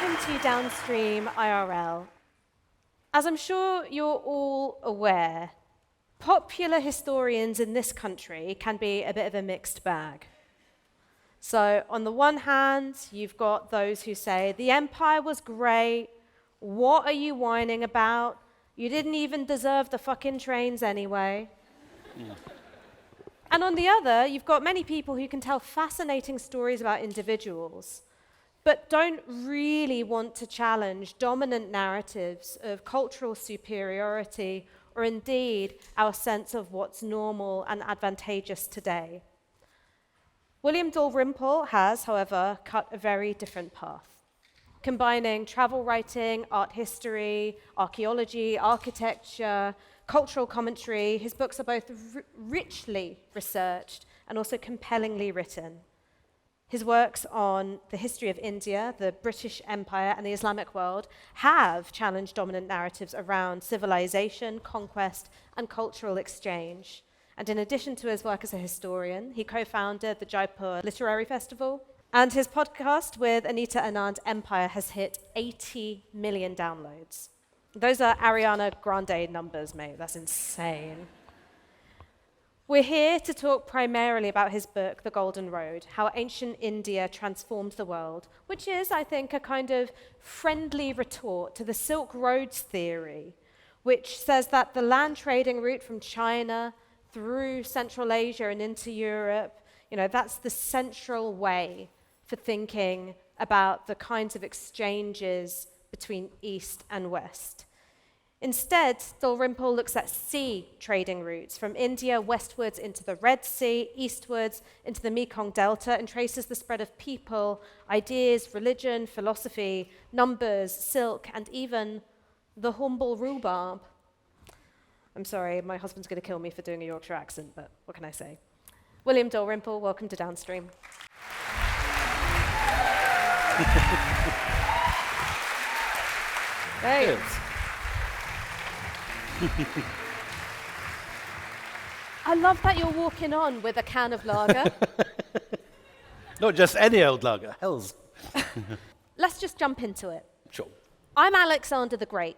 Welcome to Downstream IRL. As I'm sure you're all aware, popular historians in this country can be a bit of a mixed bag. So on the one hand, you've got those who say, the empire was great, what are you whining about? You didn't even deserve the fucking trains anyway. Yeah. And on the other, you've got many people who can tell fascinating stories about individuals, but don't really want to challenge dominant narratives of cultural superiority or indeed our sense of what's normal and advantageous today. William Dalrymple has, however, cut a very different path, combining travel writing, art history, archaeology, architecture, cultural commentary. His books are both richly researched and also compellingly written. His works on the history of India, the British Empire, and the Islamic world have challenged dominant narratives around civilization, conquest, and cultural exchange. And in addition to his work as a historian, he co-founded the Jaipur Literary Festival, and his podcast with Anita Anand, Empire, has hit 80 million downloads. Those are Ariana Grande numbers, mate. That's insane. We're here to talk primarily about his book, The Golden Road, How Ancient India Transformed the World, which is, I think, a kind of friendly retort to the Silk Roads theory, which says that the land trading route from China through Central Asia and into Europe, that's the central way for thinking about the kinds of exchanges between East and West. Instead, Dalrymple looks at sea trading routes from India westwards into the Red Sea, eastwards into the Mekong Delta, and traces the spread of people, ideas, religion, philosophy, numbers, silk, and even the humble rhubarb. I'm sorry, my husband's going to kill me for doing a Yorkshire accent, but what can I say? William Dalrymple, welcome to Downstream. Thanks. I love that you're walking on with a can of lager. Not just any old lager, hell's. Let's just jump into it. Sure. I'm Alexander the Great.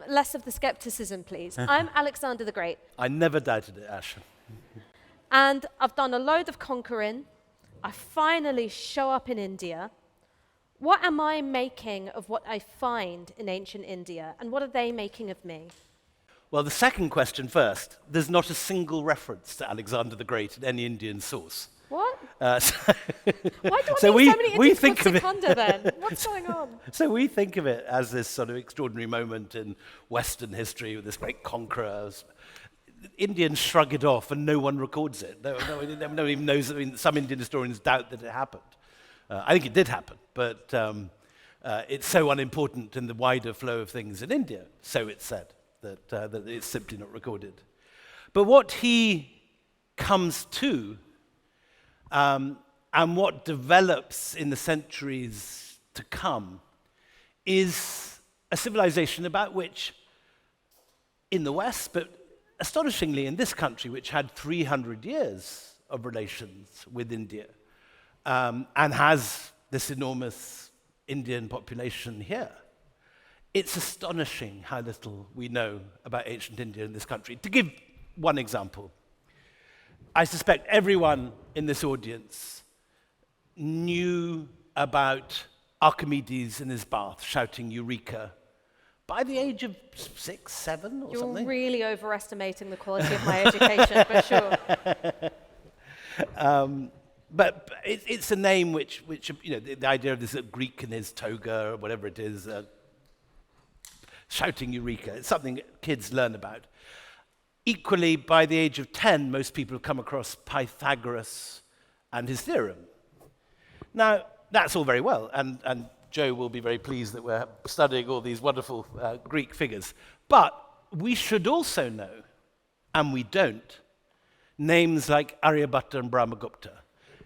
Less of the skepticism, please. I'm Alexander the Great. I never doubted it, Ash. And I've done a load of conquering. I finally show up in India. What am I making of what I find in ancient India, and what are they making of me? Well, the second question first. There's not a single reference to Alexander the Great in any Indian source. What? Why do I so many Indians called Secunda then? What's going on? So we think of it as this sort of extraordinary moment in Western history with this great conqueror. Indians shrug it off and no one records it. No one even knows. I mean, some Indian historians doubt that it happened. I think it did happen, but it's so unimportant in the wider flow of things in India, so it's said, that it's simply not recorded. But what he comes to, and what develops in the centuries to come, is a civilization about which, in the West, but astonishingly in this country, which had 300 years of relations with India, and has this enormous Indian population here. It's astonishing how little we know about ancient India in this country. To give one example, I suspect everyone in this audience knew about Archimedes in his bath shouting Eureka by the age of 6, 7 or something. You're really overestimating the quality of my education, but sure. But it's a name which the idea of this Greek in his toga or whatever it is, shouting Eureka, it's something kids learn about. Equally, by the age of 10, most people have come across Pythagoras and his theorem. Now, that's all very well, and Joe will be very pleased that we're studying all these wonderful Greek figures. But we should also know, and we don't, names like Aryabhatta and Brahmagupta,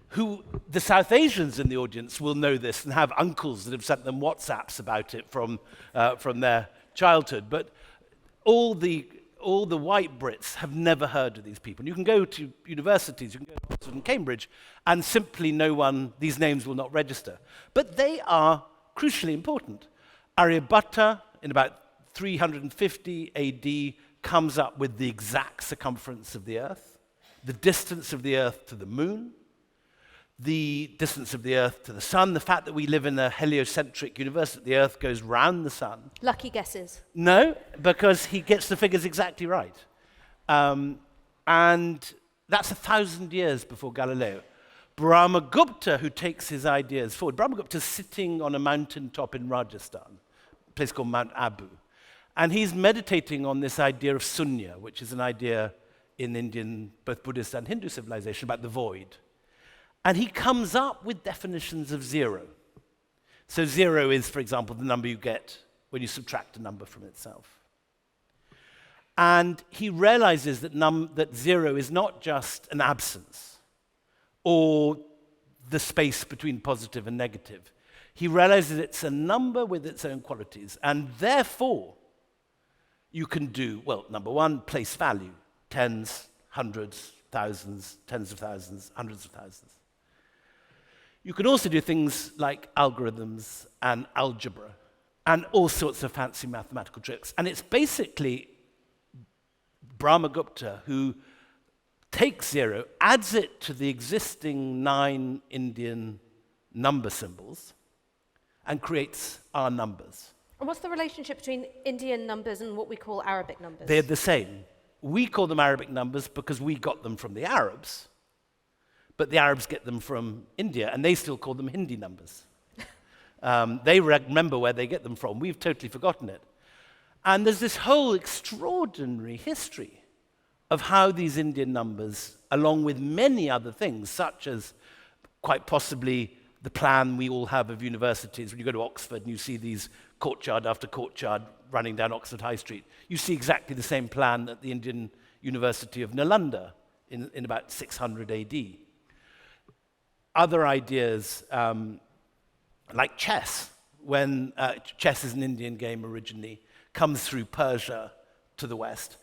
who the South Asians in the audience will know this and have uncles that have sent them WhatsApps about it from their childhood. But all the all the white Brits have never heard of these people. You can go to universities, you can go to Oxford and Cambridge, and simply these names will not register. But they are crucially important. Aryabhatta, in about 350 AD, comes up with the exact circumference of the Earth, the distance of the Earth to the Moon, the distance of the Earth to the Sun, the fact that we live in a heliocentric universe, that the Earth goes round the Sun. Lucky guesses. No, because he gets the figures exactly right. And that's 1,000 years before Galileo. Brahmagupta, who takes his ideas forward, Brahmagupta's sitting on a mountaintop in Rajasthan, a place called Mount Abu. And he's meditating on this idea of sunya, which is an idea in Indian, both Buddhist and Hindu civilization, about the void. And he comes up with definitions of zero. So zero is, for example, the number you get when you subtract a number from itself. And he realizes that zero is not just an absence or the space between positive and negative. He realizes it's a number with its own qualities. And therefore, you can do, well, number one, place value. Tens, hundreds, thousands, tens of thousands, hundreds of thousands. You can also do things like algorithms and algebra and all sorts of fancy mathematical tricks. And it's basically Brahmagupta who takes zero, adds it to the existing 9 Indian number symbols, and creates our numbers. And what's the relationship between Indian numbers and what we call Arabic numbers? They're the same. We call them Arabic numbers because we got them from the Arabs. But the Arabs get them from India, and they still call them Hindi numbers. They remember where they get them from. We've totally forgotten it. And there's this whole extraordinary history of how these Indian numbers, along with many other things, such as quite possibly the plan we all have of universities. When you go to Oxford and you see these courtyard after courtyard running down Oxford High Street, you see exactly the same plan at the Indian University of Nalanda in about 600 AD. Other ideas, like chess, when chess is an Indian game originally, comes through Persia to the West.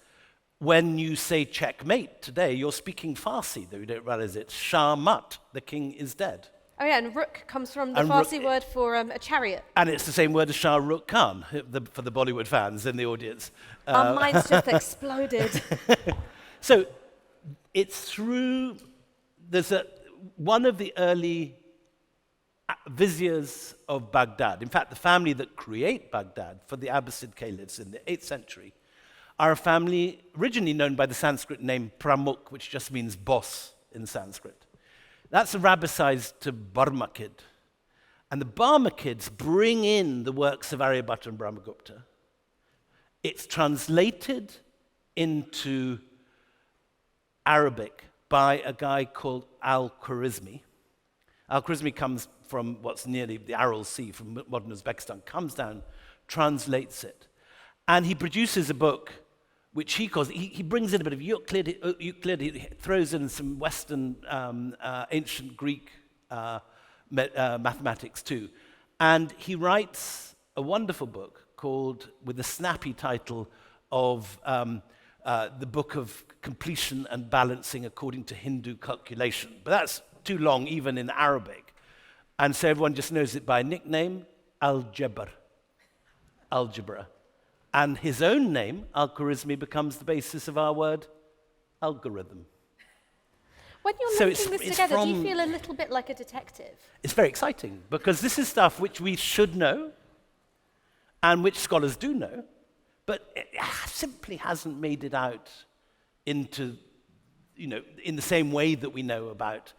When you say checkmate today, you're speaking Farsi, though you don't realize it. Shah Mat, the king is dead. Oh yeah, and Rook comes from the Farsi word for a chariot. And it's the same word as Shah Rukh Khan, for the Bollywood fans in the audience. Our minds just exploded. So it's through, one of the early viziers of Baghdad, in fact, the family that create Baghdad for the Abbasid caliphs in the 8th century, are a family originally known by the Sanskrit name Pramukh, which just means boss in Sanskrit. That's Arabicized to Barmakid. And the Barmakids bring in the works of Aryabhatta and Brahmagupta. It's translated into Arabic by a guy called Al-Khwarizmi. Al-Khwarizmi comes from what's nearly the Aral Sea, from modern Uzbekistan, comes down, translates it. And he produces a book which he calls, he brings in a bit of Euclid, he throws in some Western ancient Greek mathematics too. And he writes a wonderful book called, with the snappy title of the Book of Completion and Balancing According to Hindu Calculation. But that's too long, even in Arabic. And so everyone just knows it by nickname, Algebra. And his own name, Al-Khwarizmi, becomes the basis of our word, algorithm. When you're linking this together, do you feel a little bit like a detective? It's very exciting, because this is stuff which we should know, and which scholars do know, but it simply hasn't made it out into, in the same way that we know about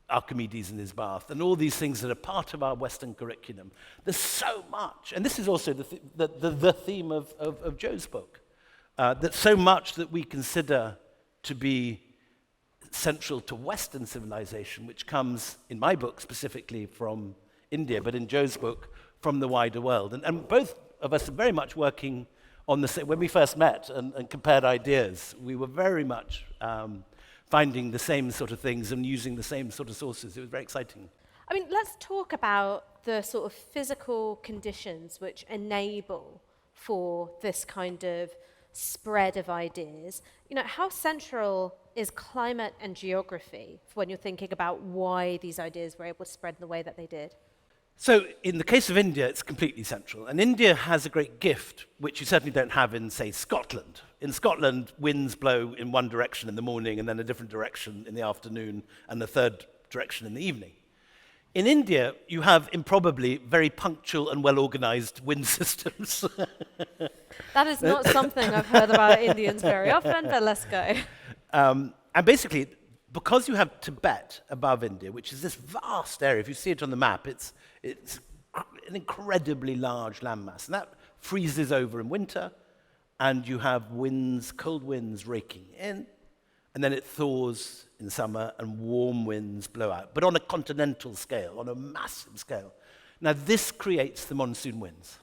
Archimedes and his bath, and all these things that are part of our Western curriculum. There's so much, and this is also the theme of Joe's book, that so much that we consider to be central to Western civilization, which comes, in my book, specifically from India, but in Joe's book, from the wider world. And both of us are very much working on the same. When we first met and compared ideas, we were very much finding the same sort of things and using the same sort of sources. It was very exciting. I mean, let's talk about the sort of physical conditions which enable for this kind of spread of ideas. How central is climate and geography when you're thinking about why these ideas were able to spread in the way that they did? So in the case of India, it's completely central. And India has a great gift, which you certainly don't have in, say, Scotland. In Scotland, winds blow in one direction in the morning and then a different direction in the afternoon and a third direction in the evening. In India, you have improbably very punctual and well-organized wind systems. That is not something I've heard about Indians very often, but let's go. And basically, because you have Tibet above India, which is this vast area, if you see it on the map, it's an incredibly large landmass. And that freezes over in winter, and you have winds, cold winds raking in, and then it thaws in summer, and warm winds blow out, but on a continental scale, on a massive scale. Now, this creates the monsoon winds.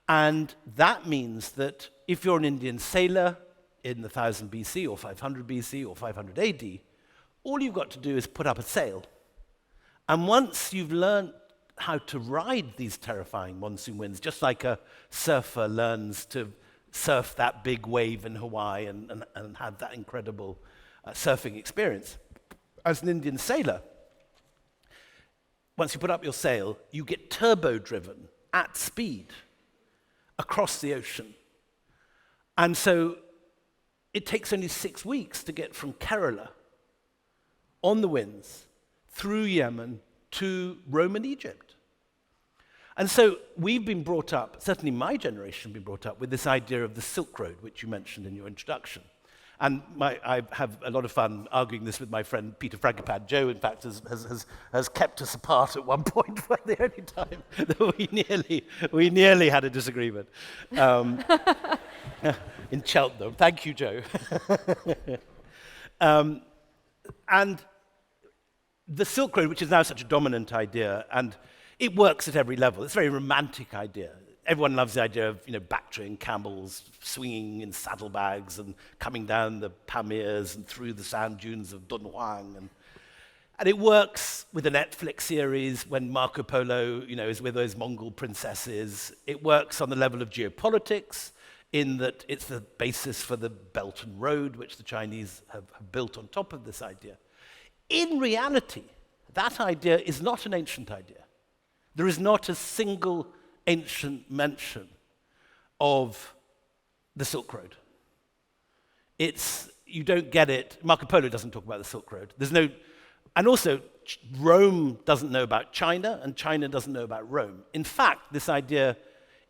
And that means that if you're an Indian sailor in the 1000 BC, or 500 BC, or 500 AD, all you've got to do is put up a sail. And once you've learned how to ride these terrifying monsoon winds, just like a surfer learns to surf that big wave in Hawaii and have that incredible surfing experience, as an Indian sailor, once you put up your sail, you get turbo-driven at speed across the ocean. And so it takes only 6 weeks to get from Kerala on the winds through Yemen to Rome and Egypt. And so we've been brought up, certainly my generation been brought up, with this idea of the Silk Road, which you mentioned in your introduction. And I have a lot of fun arguing this with my friend Peter Frankopad. Joe, in fact, has kept us apart at one point for the only time that we nearly had a disagreement in Cheltenham. Thank you, Joe. And the Silk Road, which is now such a dominant idea, and it works at every level. It's a very romantic idea. Everyone loves the idea of, Bactrian camels swinging in saddlebags and coming down the Pamirs and through the sand dunes of Dunhuang. And it works with a Netflix series when Marco Polo, is with those Mongol princesses. It works on the level of geopolitics in that it's the basis for the Belt and Road, which the Chinese have built on top of this idea. In reality, that idea is not an ancient idea. There is not a single ancient mention of the Silk Road. You don't get it. Marco Polo doesn't talk about the Silk Road. And also, Rome doesn't know about China, and China doesn't know about Rome. In fact, this idea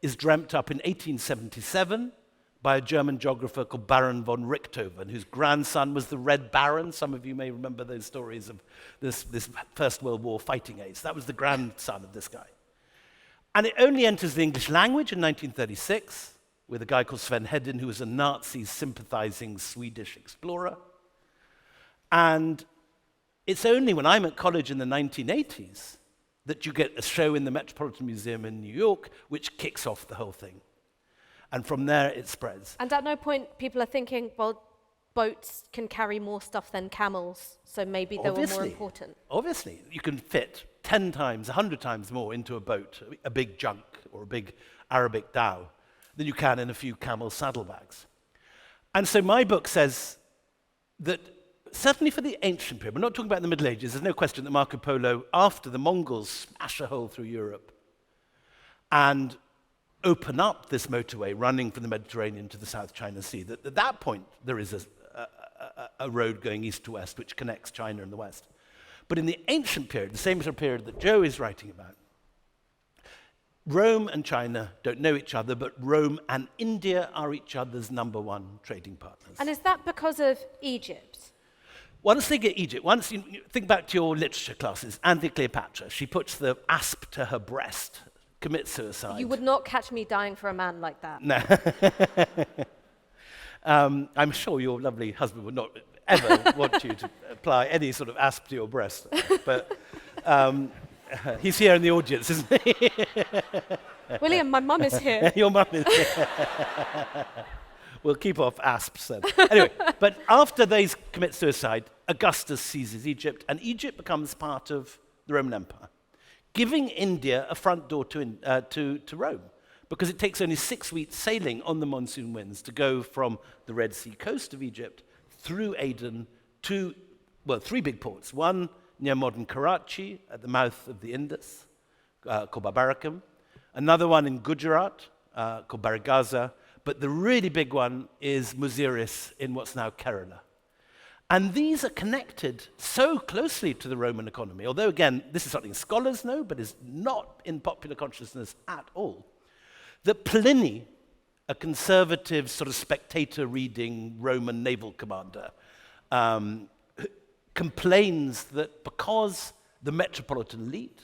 is dreamt up in 1877 by a German geographer called Baron von Richthofen, whose grandson was the Red Baron. Some of you may remember those stories of this First World War fighting ace. That was the grandson of this guy. And it only enters the English language in 1936 with a guy called Sven Hedin, who was a Nazi-sympathizing Swedish explorer. And it's only when I'm at college in the 1980s that you get a show in the Metropolitan Museum in New York, which kicks off the whole thing. And from there, it spreads. And at no point, people are thinking, well, boats can carry more stuff than camels, so maybe they were more important. Obviously. You can fit 10 times, 100 times more into a boat, a big junk or a big Arabic dhow, than you can in a few camel saddlebags. And so my book says that certainly for the ancient period, we're not talking about the Middle Ages, there's no question that Marco Polo, after the Mongols smash a hole through Europe and open up this motorway running from the Mediterranean to the South China Sea, that at that point there is a road going east to west which connects China and the West. But in the ancient period, the same sort of period that Joe is writing about, Rome and China don't know each other, but Rome and India are each other's number one trading partners. And is that because of Egypt? Once they get Egypt, once you think back to your literature classes, Antony Cleopatra, she puts the asp to her breast, commits suicide. You would not catch me dying for a man like that. No. I'm sure your lovely husband would not ever want you to apply any sort of asp to your breast. But he's here in the audience, isn't he? William, my mum is here. Your mum is here. We'll keep off asps then. Anyway, but after they commit suicide, Augustus seizes Egypt, and Egypt becomes part of the Roman Empire, giving India a front door to Rome. because it takes only 6 weeks sailing on the monsoon winds to go from the Red Sea coast of Egypt through Aden to, well, 3 big ports. One near modern Karachi at the mouth of the Indus, called Babarakum. Another one in Gujarat, called Gaza. But the really big one is Muziris in what's now Kerala. And these are connected so closely to the Roman economy, although, again, this is something scholars know, but is not in popular consciousness at all, that Pliny, a conservative sort of spectator-reading Roman naval commander, complains that because the metropolitan elite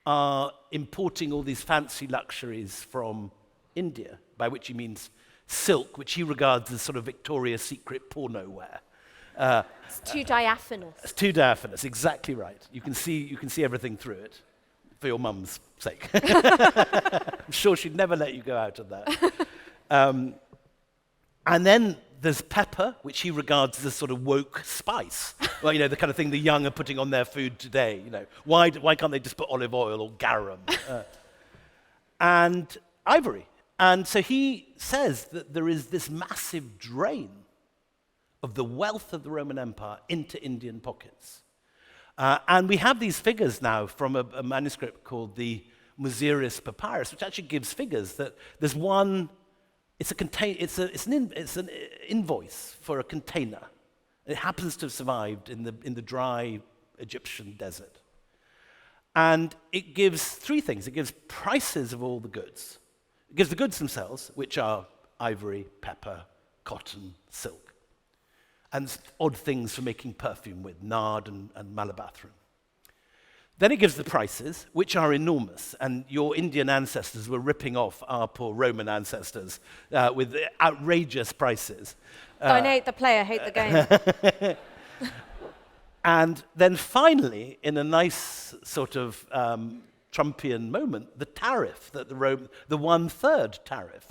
are importing all these fancy luxuries from India, by which he means silk, which he regards as sort of Victoria's Secret porno wear. It's too diaphanous. It's too diaphanous, exactly right. You can see everything through it, for your mum's sake. I'm sure she'd never let you go out of that. And then there's pepper, which he regards as a sort of woke spice. Well, the kind of thing the young are putting on their food today. Why can't they just put olive oil or garum? And ivory. And so he says that there is this massive drain of the wealth of the Roman Empire into Indian pockets. And we have these figures now from a manuscript called the Muziris Papyrus, which actually gives figures that there's one, it's an invoice for a container. It happens to have survived in the dry Egyptian desert. And it gives 3 things. It gives prices of all the goods. It gives the goods themselves, which are ivory, pepper, cotton, silk, and odd things for making perfume with, nard and malabathrum. Then it gives the prices, which are enormous, and your Indian ancestors were ripping off our poor Roman ancestors with outrageous prices. Donate the player, hate the game. And then finally, in a nice sort of Trumpian moment, the tariff, that the 1/3 tariff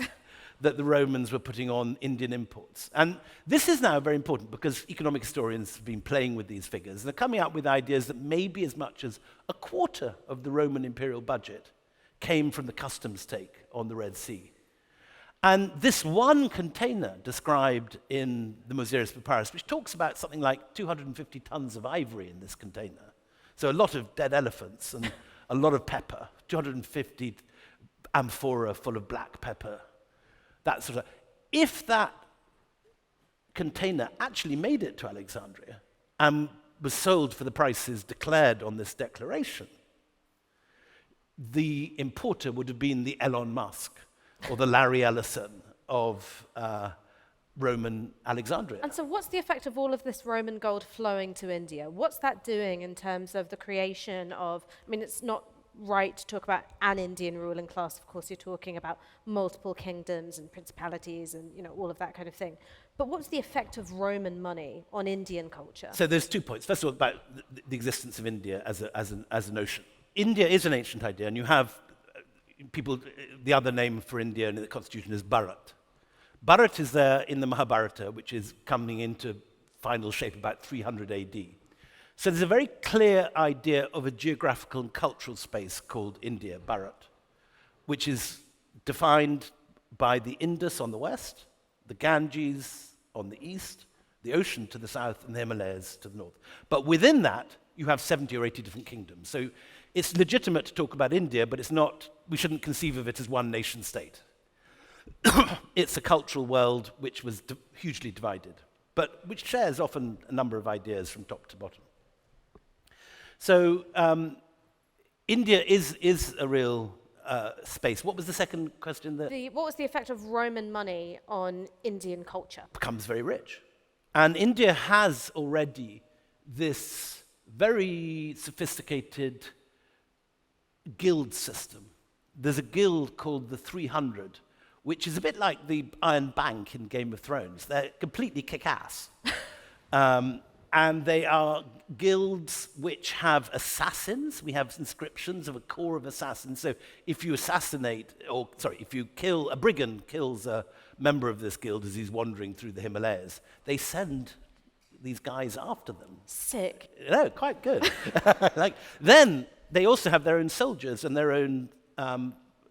that the Romans were putting on Indian imports. And this is now very important because economic historians have been playing with these figures. And they're coming out with ideas that maybe as much as 1/4 of the Roman imperial budget came from the customs take on the Red Sea. And this one container described in the Muziris Papyrus, which talks about something like 250 tons of ivory in this container. So a lot of dead elephants and a lot of pepper, 250 amphora full of black pepper. That sort of. If that container actually made it to Alexandria and was sold for the prices declared on this declaration, the importer would have been the Elon Musk or the Larry Ellison of Roman Alexandria. And so what's the effect of all of this Roman gold flowing to India? What's that doing in terms of the creation of, it's not right to talk about an Indian ruling class. Of course, you're talking about multiple kingdoms and principalities and all of that kind of thing. But what's the effect of Roman money on Indian culture? So there's 2 points. First of all, about the existence of India as a notion. India is an ancient idea, and you have people. The other name for India in the constitution is Bharat. Bharat is there in the Mahabharata, which is coming into final shape about 300 AD. So there's a very clear idea of a geographical and cultural space called India, Bharat, which is defined by the Indus on the west, the Ganges on the east, the ocean to the south, and the Himalayas to the north. But within that, you have 70 or 80 different kingdoms. So it's legitimate to talk about India, but it's not, we shouldn't conceive of it as one nation state. It's a cultural world which was hugely divided, but which shares often a number of ideas from top to bottom. So India is a real space. What was the second question? What was the effect of Roman money on Indian culture? Becomes very rich. And India has already this very sophisticated guild system. There's a guild called the 300, which is a bit like the Iron Bank in Game of Thrones. They're completely kick-ass. And they are guilds which have assassins. We have inscriptions of a corps of assassins. So if you if you kill, a brigand kills a member of this guild as he's wandering through the Himalayas, they send these guys after them. Sick. No, quite good. Then they also have their own soldiers and their own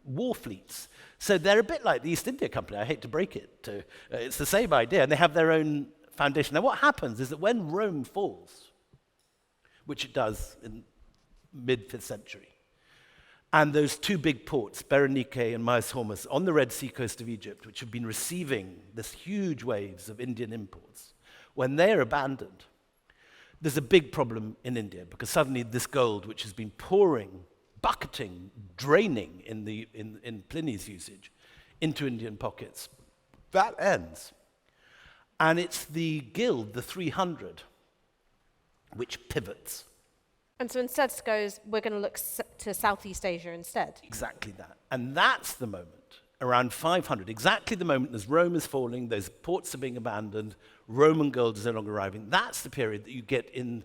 war fleets. So they're a bit like the East India Company. I hate to break it to. It's the same idea, and they have their own foundation. Now, what happens is that when Rome falls, which it does in mid-5th century, and those two big ports, Berenike and Myos Hormuz, on the Red Sea coast of Egypt, which have been receiving this huge waves of Indian imports, when they're abandoned, there's a big problem in India, because suddenly this gold, which has been pouring, bucketing, draining in Pliny's usage into Indian pockets, that ends. And it's the guild, the 300, which pivots. And so instead goes, we're going to look to Southeast Asia instead. Exactly that. And that's the moment, around 500, exactly the moment as Rome is falling, those ports are being abandoned, Roman gold is no longer arriving. That's the period that you get in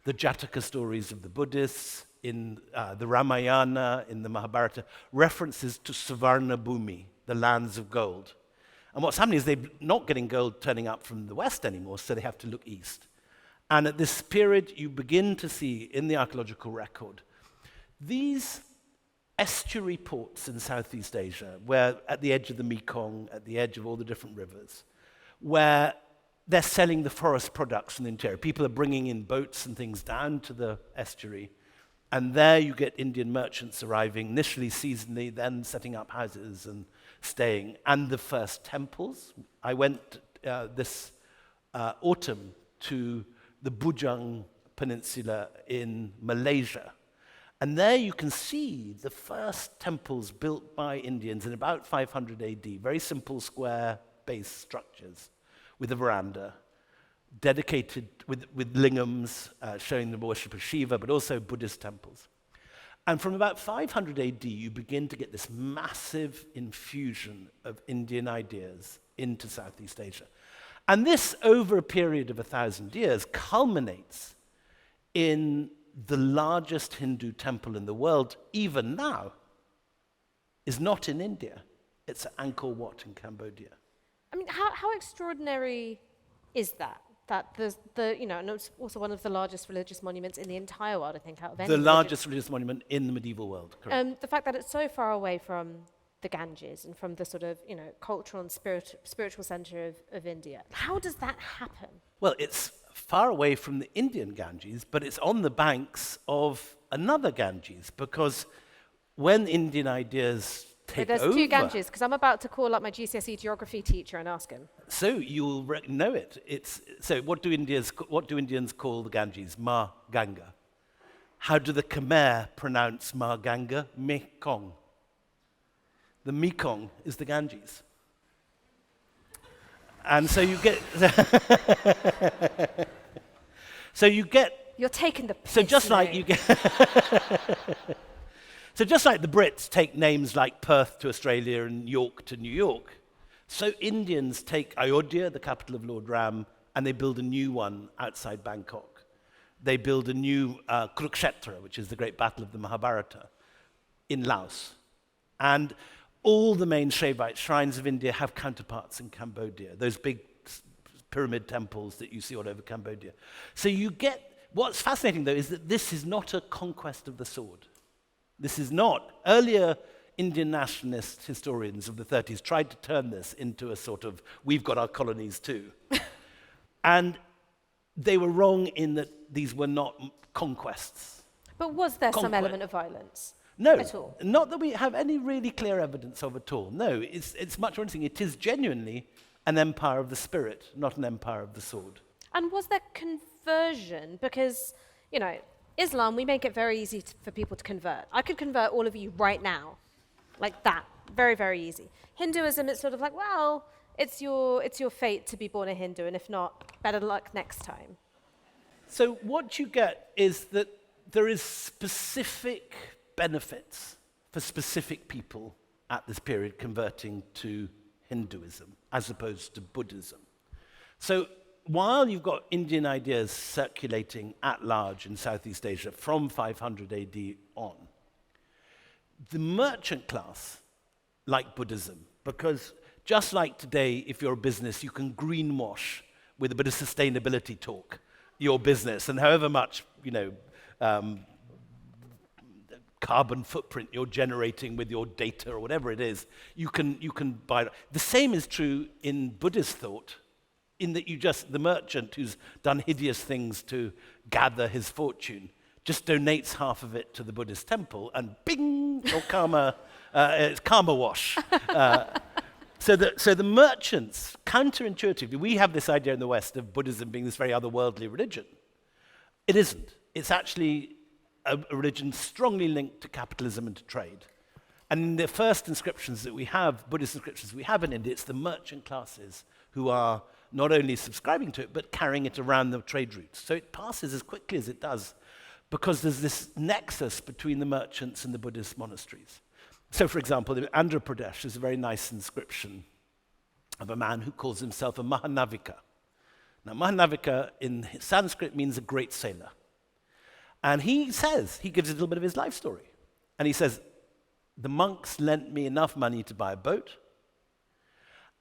the Jataka stories of the Buddhists, in the Ramayana, in the Mahabharata, references to Savarna Bhumi, the lands of gold. And what's happening is they're not getting gold turning up from the west anymore, so they have to look east. And at this period, you begin to see in the archaeological record these estuary ports in Southeast Asia, where at the edge of the Mekong, at the edge of all the different rivers, where they're selling the forest products from the interior. People are bringing in boats and things down to the estuary, and there you get Indian merchants arriving, initially seasonally, then setting up houses and staying. And the first temples. I went this autumn to the Bujang Peninsula in Malaysia. And there you can see the first temples built by Indians in about 500 AD, very simple square base structures with a veranda, dedicated with lingams showing the worship of Shiva, but also Buddhist temples. And from about 500 AD, you begin to get this massive infusion of Indian ideas into Southeast Asia. And this, over a period of 1,000 years, culminates in the largest Hindu temple in the world, even now, is not in India. It's at Angkor Wat in Cambodia. I mean, how extraordinary is that? That and it's also one of the largest religious monuments in the entire world, I think, out of any The largest religious monument in the medieval world, correct. The fact that it's so far away from the Ganges and from the sort of, cultural and spiritual center of India. How does that happen? Well, it's far away from the Indian Ganges, but it's on the banks of another Ganges, because when Indian ideas take over... There's two Ganges, because I'm about to call up my GCSE geography teacher and ask him. So you'll know it. So what do Indians call the Ganges? Ma Ganga. How do the Khmer pronounce Ma Ganga? Mekong. The Mekong is the Ganges. And so you get... You're taking the piss. So just like you get... So just like the Brits take names like Perth to Australia and York to New York, so Indians take Ayodhya, the capital of Lord Ram, and they build a new one outside Bangkok. They build a new Kurukshetra, which is the great battle of the Mahabharata, in Laos. And all the main Shaivite shrines of India have counterparts in Cambodia, those big pyramid temples that you see all over Cambodia. So you get... What's fascinating, though, is that this is not a conquest of the sword. This is not. Earlier Indian nationalist historians of the 30s tried to turn this into a sort of, we've got our colonies too. And they were wrong in that these were not conquests. But was there some element of violence? No, at all? Not that we have any really clear evidence of at all. No, it's much more interesting. It is genuinely an empire of the spirit, not an empire of the sword. And was there conversion? Because, Islam, we make it very easy for people to convert. I could convert all of you right now, like that, very, very easy. Hinduism, it's sort of like, well, it's your fate to be born a Hindu, and if not, better luck next time. So what you get is that there is specific benefits for specific people at this period converting to Hinduism as opposed to Buddhism. So while you've got Indian ideas circulating at large in Southeast Asia from 500 AD on, the merchant class like Buddhism, because just like today, if you're a business, you can greenwash with a bit of sustainability talk your business, and however much carbon footprint you're generating with your data or whatever it is, you can buy it. The same is true in Buddhist thought, in that the merchant who's done hideous things to gather his fortune just donates half of it to the Buddhist temple, and bing, or karma, it's karma wash. So the merchants, counterintuitively, we have this idea in the West of Buddhism being this very otherworldly religion. It isn't. It's actually a religion strongly linked to capitalism and to trade. And in the first inscriptions that we have, Buddhist inscriptions we have in India, it's the merchant classes who are not only subscribing to it, but carrying it around the trade routes. So it passes as quickly as it does, because there's this nexus between the merchants and the Buddhist monasteries. So, for example, in Andhra Pradesh, there's a very nice inscription of a man who calls himself a Mahanavika. Now, Mahanavika in Sanskrit means a great sailor. And he gives a little bit of his life story. And he says, the monks lent me enough money to buy a boat,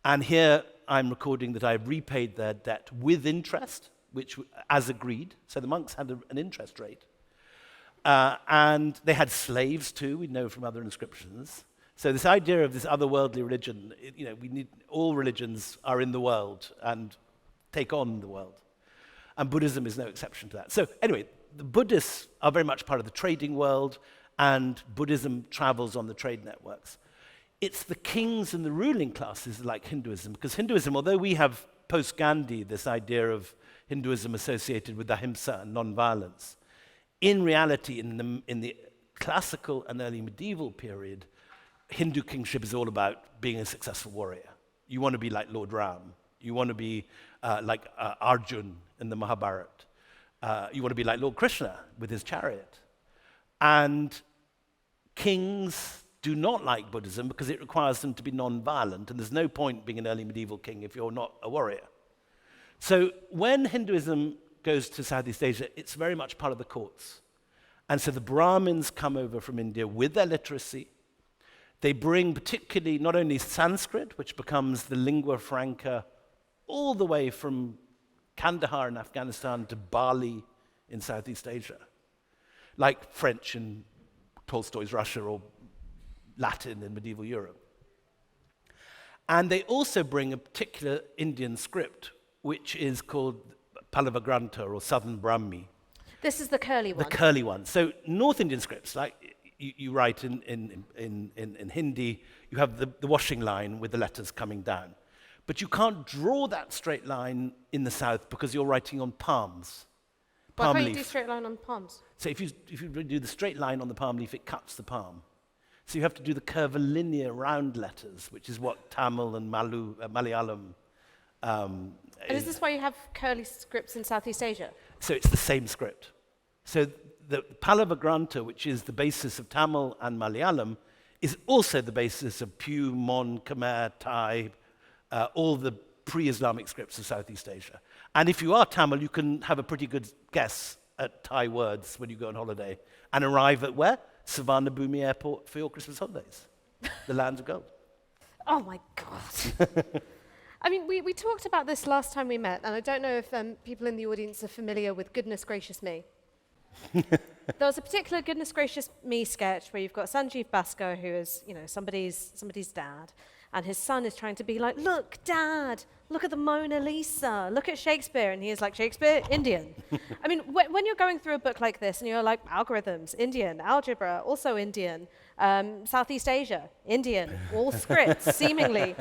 and here I'm recording that I repaid their debt with interest, which, as agreed, so the monks had an interest rate. And they had slaves too, we know from other inscriptions. So this idea of this otherworldly religion, all religions are in the world and take on the world. And Buddhism is no exception to that. So anyway, the Buddhists are very much part of the trading world, and Buddhism travels on the trade networks. It's the kings and the ruling classes like Hinduism, because Hinduism, although we have post-Gandhi this idea of Hinduism associated with ahimsa and non-violence, in reality, in the classical and early medieval period, Hindu kingship is all about being a successful warrior. You want to be like Lord Ram. You want to be like Arjun in the Mahabharata. You want to be like Lord Krishna with his chariot. And kings do not like Buddhism because it requires them to be non-violent, and there's no point being an early medieval king if you're not a warrior. So when Hinduism goes to Southeast Asia, it's very much part of the courts. And so the Brahmins come over from India with their literacy. They bring particularly not only Sanskrit, which becomes the lingua franca all the way from Kandahar in Afghanistan to Bali in Southeast Asia, like French in Tolstoy's Russia or Latin in medieval Europe. And they also bring a particular Indian script, which is called Pallava Grantha or Southern Brahmi. This is the curly one. The curly one. So North Indian scripts, like you write in Hindi, you have the washing line with the letters coming down. But you can't draw that straight line in the South because you're writing on palms. Why can't you do straight line on palms? So if you do the straight line on the palm leaf, it cuts the palm. So you have to do the curvilinear round letters, which is what Tamil and Malayalam and is this why you have curly scripts in Southeast Asia? So it's the same script. So the Pallava Grantha, which is the basis of Tamil and Malayalam, is also the basis of Pew, Mon, Khmer, Thai, all the pre-Islamic scripts of Southeast Asia. And if you are Tamil, you can have a pretty good guess at Thai words when you go on holiday and arrive at where? Savanabhumi Airport for your Christmas holidays, the land of gold. Oh my God. I mean, we talked about this last time we met, and I don't know if people in the audience are familiar with Goodness Gracious Me. There was a particular Goodness Gracious Me sketch where you've got Sanjeev Bhaskar, who is, somebody's dad, and his son is trying to be like, look, Dad, look at the Mona Lisa, look at Shakespeare, and he is like, Shakespeare, Indian. I mean, when you're going through a book like this, and you're like, algorithms, Indian, algebra, also Indian, Southeast Asia, Indian, all scripts, seemingly,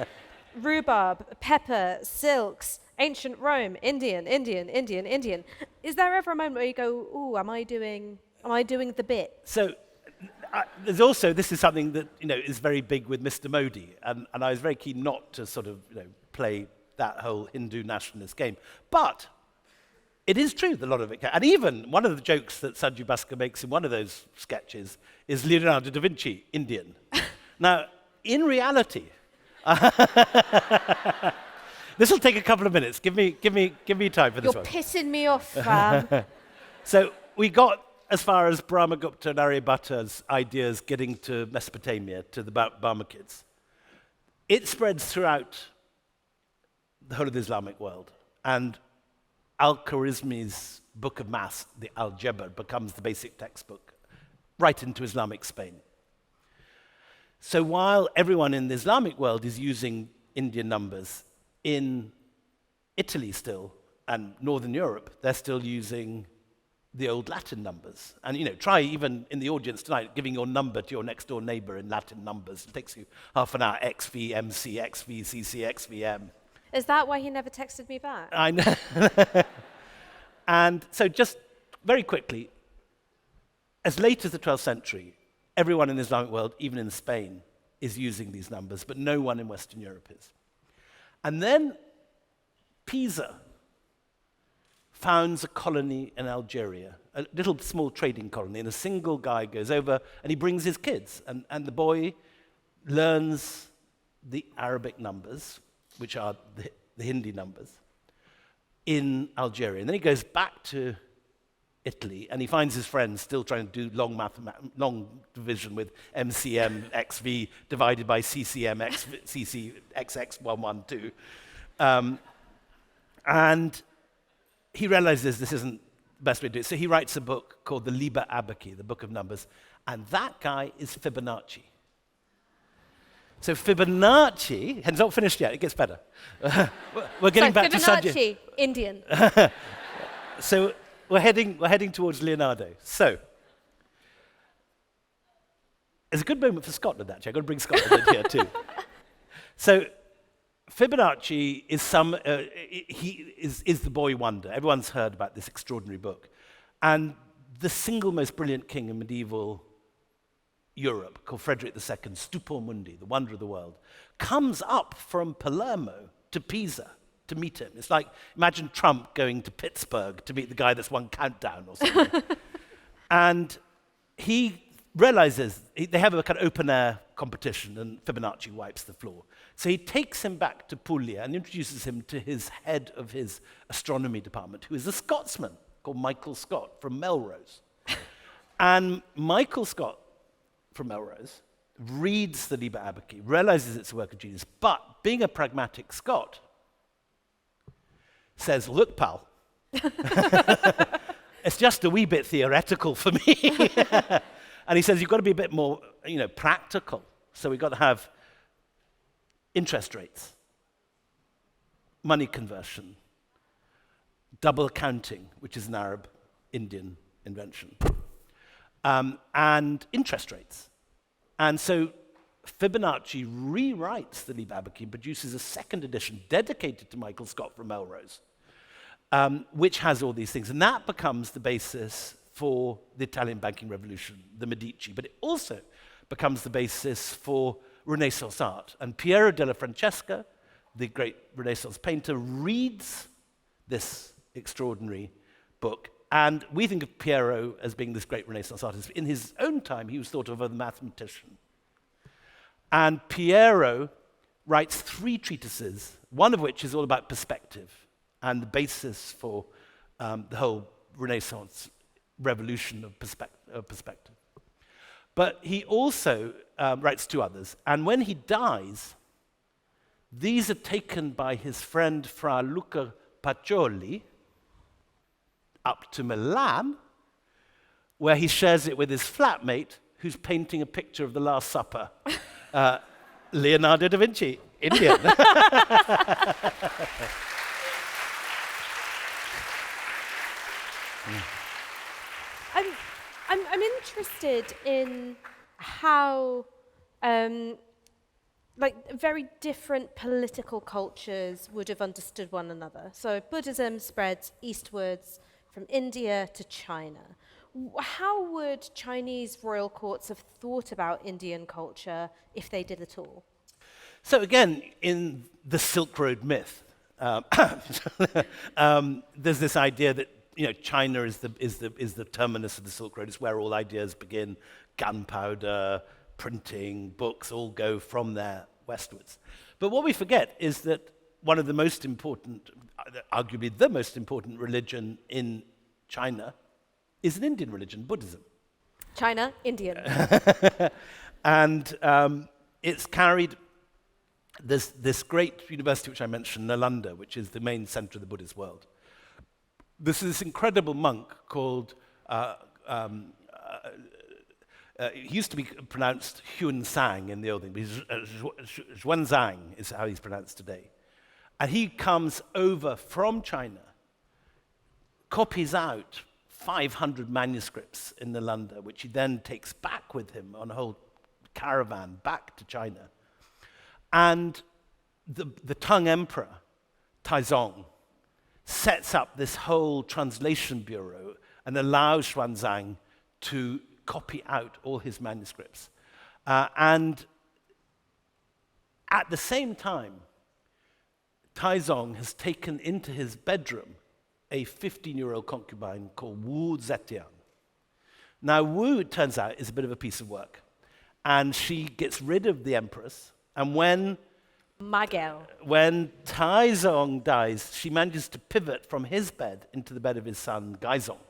rhubarb, pepper, silks, ancient Rome, Indian. Is there ever a moment where you go, ooh, am I doing the bit? So there's also, this is something that is very big with Mr. Modi, and I was very keen not to sort of play that whole Hindu nationalist game. But it is true that a lot of it can. And even one of the jokes that Sanjeev Bhaskar makes in one of those sketches is Leonardo da Vinci, Indian. Now, in reality, this will take a couple of minutes. Give me time for this one. You're pissing me off, fam. So we got as far as Brahmagupta and Aryabhata's ideas getting to Mesopotamia, to the Barmakids. It spreads throughout the whole of the Islamic world. And Al-Khwarizmi's book of maths, the Al-Jabr, becomes the basic textbook right into Islamic Spain. So while everyone in the Islamic world is using Indian numbers, in Italy still, and Northern Europe, they're still using the old Latin numbers. And try even in the audience tonight giving your number to your next door neighbor in Latin numbers. It takes you half an hour, XV, MC, XV, CC, XVM. Is that why he never texted me back? I know. And so just very quickly, as late as the 12th century, everyone in the Islamic world, even in Spain, is using these numbers, but no one in Western Europe is. And then Pisa founds a colony in Algeria, a little small trading colony, and a single guy goes over and he brings his kids. And the boy learns the Arabic numbers, which are the Hindi numbers, in Algeria. And then he goes back to Italy, and he finds his friends still trying to do long division with MCM XV divided by CCM CC XX112. And he realizes this isn't the best way to do it. So he writes a book called the Liber Abaci, the Book of Numbers, and that guy is Fibonacci. So Fibonacci, and it's not finished yet, it gets better. We're getting back to Fibonacci, Indian. So we're heading towards Leonardo. So it's a good moment for Scotland, actually. I've got to bring Scotland in here too. So Fibonacci is he is the boy wonder. Everyone's heard about this extraordinary book. And the single most brilliant king in medieval Europe, called Frederick II, Stupor Mundi, the wonder of the world, comes up from Palermo to Pisa to meet him. It's like, imagine Trump going to Pittsburgh to meet the guy that's won Countdown or something. And he realizes, they have a kind of open-air competition, and Fibonacci wipes the floor. So he takes him back to Puglia and introduces him to his head of his astronomy department, who is a Scotsman called Michael Scott from Melrose. And Michael Scott from Melrose reads the Liber Abaci, realizes it's a work of genius, but being a pragmatic Scot, says, look, pal, it's just a wee bit theoretical for me. And he says, you've got to be a bit more, practical. So we've got to have interest rates, money conversion, double counting, which is an Arab-Indian invention, and interest rates. And so Fibonacci rewrites the Liber Abaci and produces a second edition dedicated to Michael Scott from Melrose, which has all these things. And that becomes the basis for the Italian banking revolution, the Medici. But it also becomes the basis for Renaissance art. And Piero della Francesca, the great Renaissance painter, reads this extraordinary book. And we think of Piero as being this great Renaissance artist. In his own time, he was thought of as a mathematician. And Piero writes 3 treatises, one of which is all about perspective and the basis for the whole Renaissance revolution of perspective. But he also writes 2 others. And when he dies, these are taken by his friend Fra Luca Pacioli up to Milan, where he shares it with his flatmate, who's painting a picture of the Last Supper. Leonardo da Vinci, Indian. I'm interested in how very different political cultures would have understood one another. So Buddhism spreads eastwards from India to China. How would Chinese royal courts have thought about Indian culture if they did at all? So again, in the Silk Road myth, there's this idea that China is the terminus of the Silk Road. It's where all ideas begin. Gunpowder, printing, books all go from there westwards. But what we forget is that one of the most important, arguably the most important religion in China is an Indian religion, Buddhism. China, Indian. And it's carried this great university which I mentioned, Nalanda, which is the main center of the Buddhist world. This incredible monk called It used to be pronounced Huan-Sang in the old thing, but Xuanzang is how he's pronounced today. And he comes over from China, copies out 500 manuscripts in Nalanda, which he then takes back with him on a whole caravan back to China. And the Tang Emperor, Taizong, sets up this whole translation bureau and allows Xuanzang to copy out all his manuscripts. And at the same time, Taizong has taken into his bedroom a 15-year-old concubine called Wu Zetian. Now, Wu, it turns out, is a bit of a piece of work. And she gets rid of the empress, and when Taizong dies, she manages to pivot from his bed into the bed of his son, Gaizong.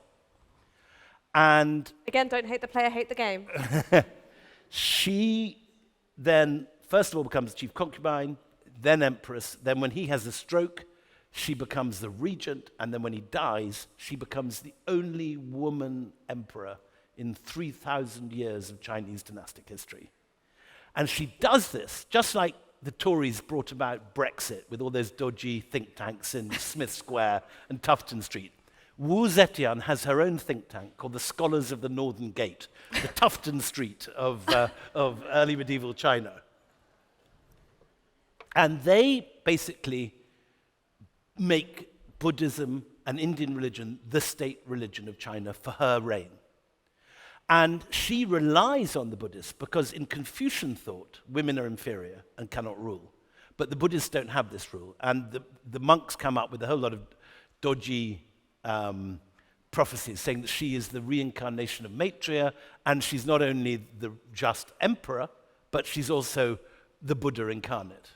And again, don't hate the player, hate the game. She then, first of all, becomes chief concubine, then empress. Then when he has a stroke, she becomes the regent. And then when he dies, she becomes the only woman emperor in 3,000 years of Chinese dynastic history. And she does this, just like the Tories brought about Brexit with all those dodgy think tanks in Smith Square and Tufton Street. Wu Zetian has her own think tank called the Scholars of the Northern Gate, the Tufton Street of early medieval China. And they basically make Buddhism and Indian religion the state religion of China for her reign. And she relies on the Buddhists because in Confucian thought, women are inferior and cannot rule. But the Buddhists don't have this rule. And the monks come up with a whole lot of dodgy prophecies saying that she is the reincarnation of Maitreya, and she's not only the just emperor, but she's also the Buddha incarnate.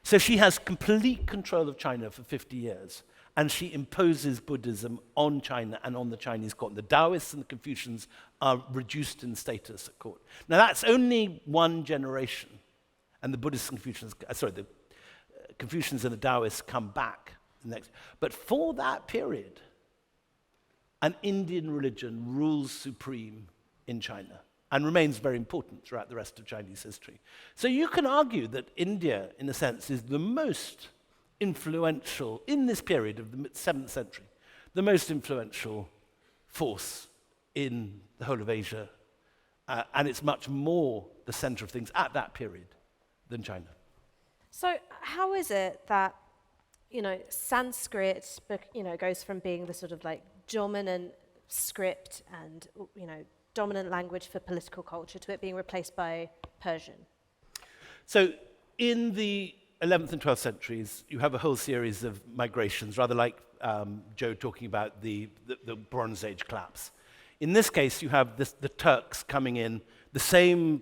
So she has complete control of China for 50 years, and she imposes Buddhism on China and on the Chinese court. The Taoists and the Confucians are reduced in status at court. Now that's only one generation, and the Buddhists and Confucians, the Confucians and the Taoists come back next. But for that period, an Indian religion rules supreme in China and remains very important throughout the rest of Chinese history. So you can argue that India, in a sense, is the most influential, in this period of the 7th century, the most influential force in the whole of Asia, and it's much more the center of things at that period than China. So how is it that Sanskrit, goes from being the sort of like dominant script and, dominant language for political culture to it being replaced by Persian? So in the 11th and 12th centuries, you have a whole series of migrations, rather like Joe talking about the Bronze Age collapse. In this case, you have the Turks coming in, the same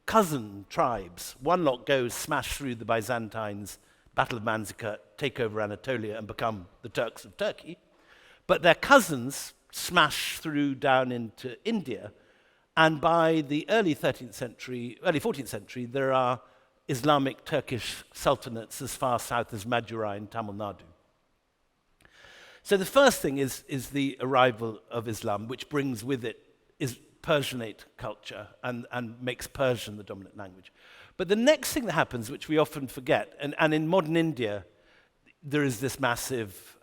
cousin tribes. One lot goes, smash through the Byzantines, Battle of Manzikert, take over Anatolia and become the Turks of Turkey. But their cousins smash through down into India, and by the early 14th century, there are Islamic Turkish sultanates as far south as Madurai in Tamil Nadu. So the first thing is the arrival of Islam, which brings with it is Persianate culture and makes Persian the dominant language. But the next thing that happens, which we often forget, and in modern India, there is this massive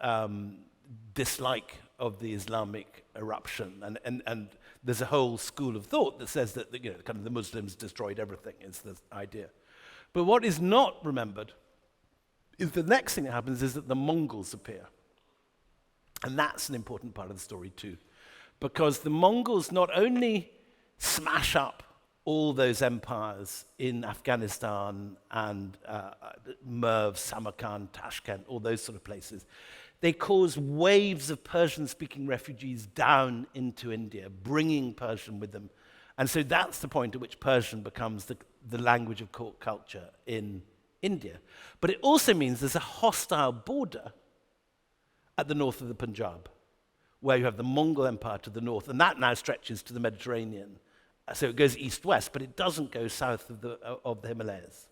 dislike of the Islamic eruption, and there's a whole school of thought that says that kind of the Muslims destroyed everything, is the idea. But what is not remembered is the next thing that happens is that the Mongols appear. And that's an important part of the story too, because the Mongols not only smash up all those empires in Afghanistan and Merv, Samarkand, Tashkent, all those sort of places, they cause waves of Persian-speaking refugees down into India, bringing Persian with them. And so that's the point at which Persian becomes the language of court culture in India. But it also means there's a hostile border at the north of the Punjab, where you have the Mongol Empire to the north, and that now stretches to the Mediterranean. So it goes east-west, but it doesn't go south of the Himalayas.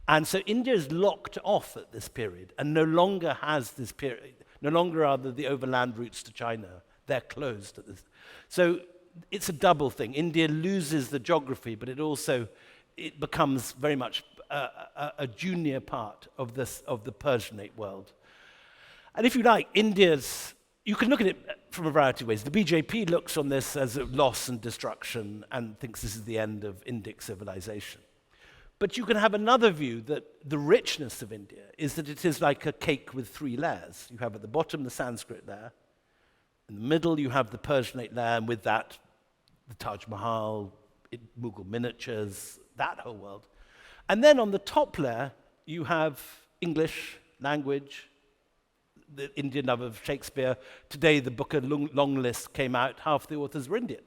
And so India is locked off at this period, and no longer has this period, no longer are there the overland routes to China. They're closed at this. So it's a double thing. India loses the geography, but it becomes very much a junior part of the Persianate world. And if you like, you can look at it from a variety of ways. The BJP looks on this as a loss and destruction and thinks this is the end of Indic civilization. But you can have another view that the richness of India is that it is like a cake with three layers. You have at the bottom the Sanskrit layer, in the middle you have the Persianate layer, and with that the Taj Mahal, Mughal miniatures, that whole world. And then on the top layer you have English language, the Indian love of Shakespeare. Today the Booker long list came out, half the authors were Indian.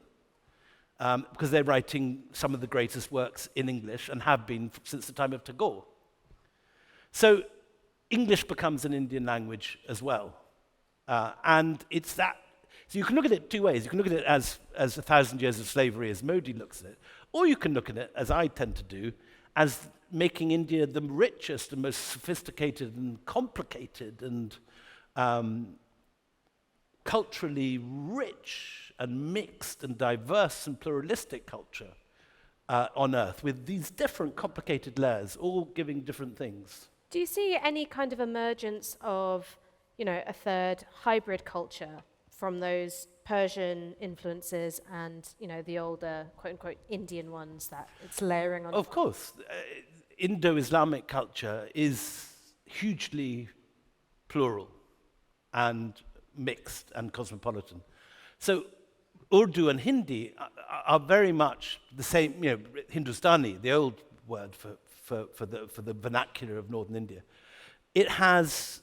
Because they're writing some of the greatest works in English and have been since the time of Tagore. So English becomes an Indian language as well. And it's that. So you can look at it two ways. You can look at it as 1,000 years of slavery, as Modi looks at it, or you can look at it, as I tend to do, as making India the richest and most sophisticated and complicated and culturally rich and mixed and diverse and pluralistic culture on Earth, with these different complicated layers, all giving different things. Do you see any kind of emergence of, a third hybrid culture from those Persian influences and, the older, quote-unquote, Indian ones that it's layering on? Of course. Indo-Islamic culture is hugely plural and mixed and cosmopolitan. So Urdu and Hindi are very much the same, Hindustani, the old word for the vernacular of northern India. It has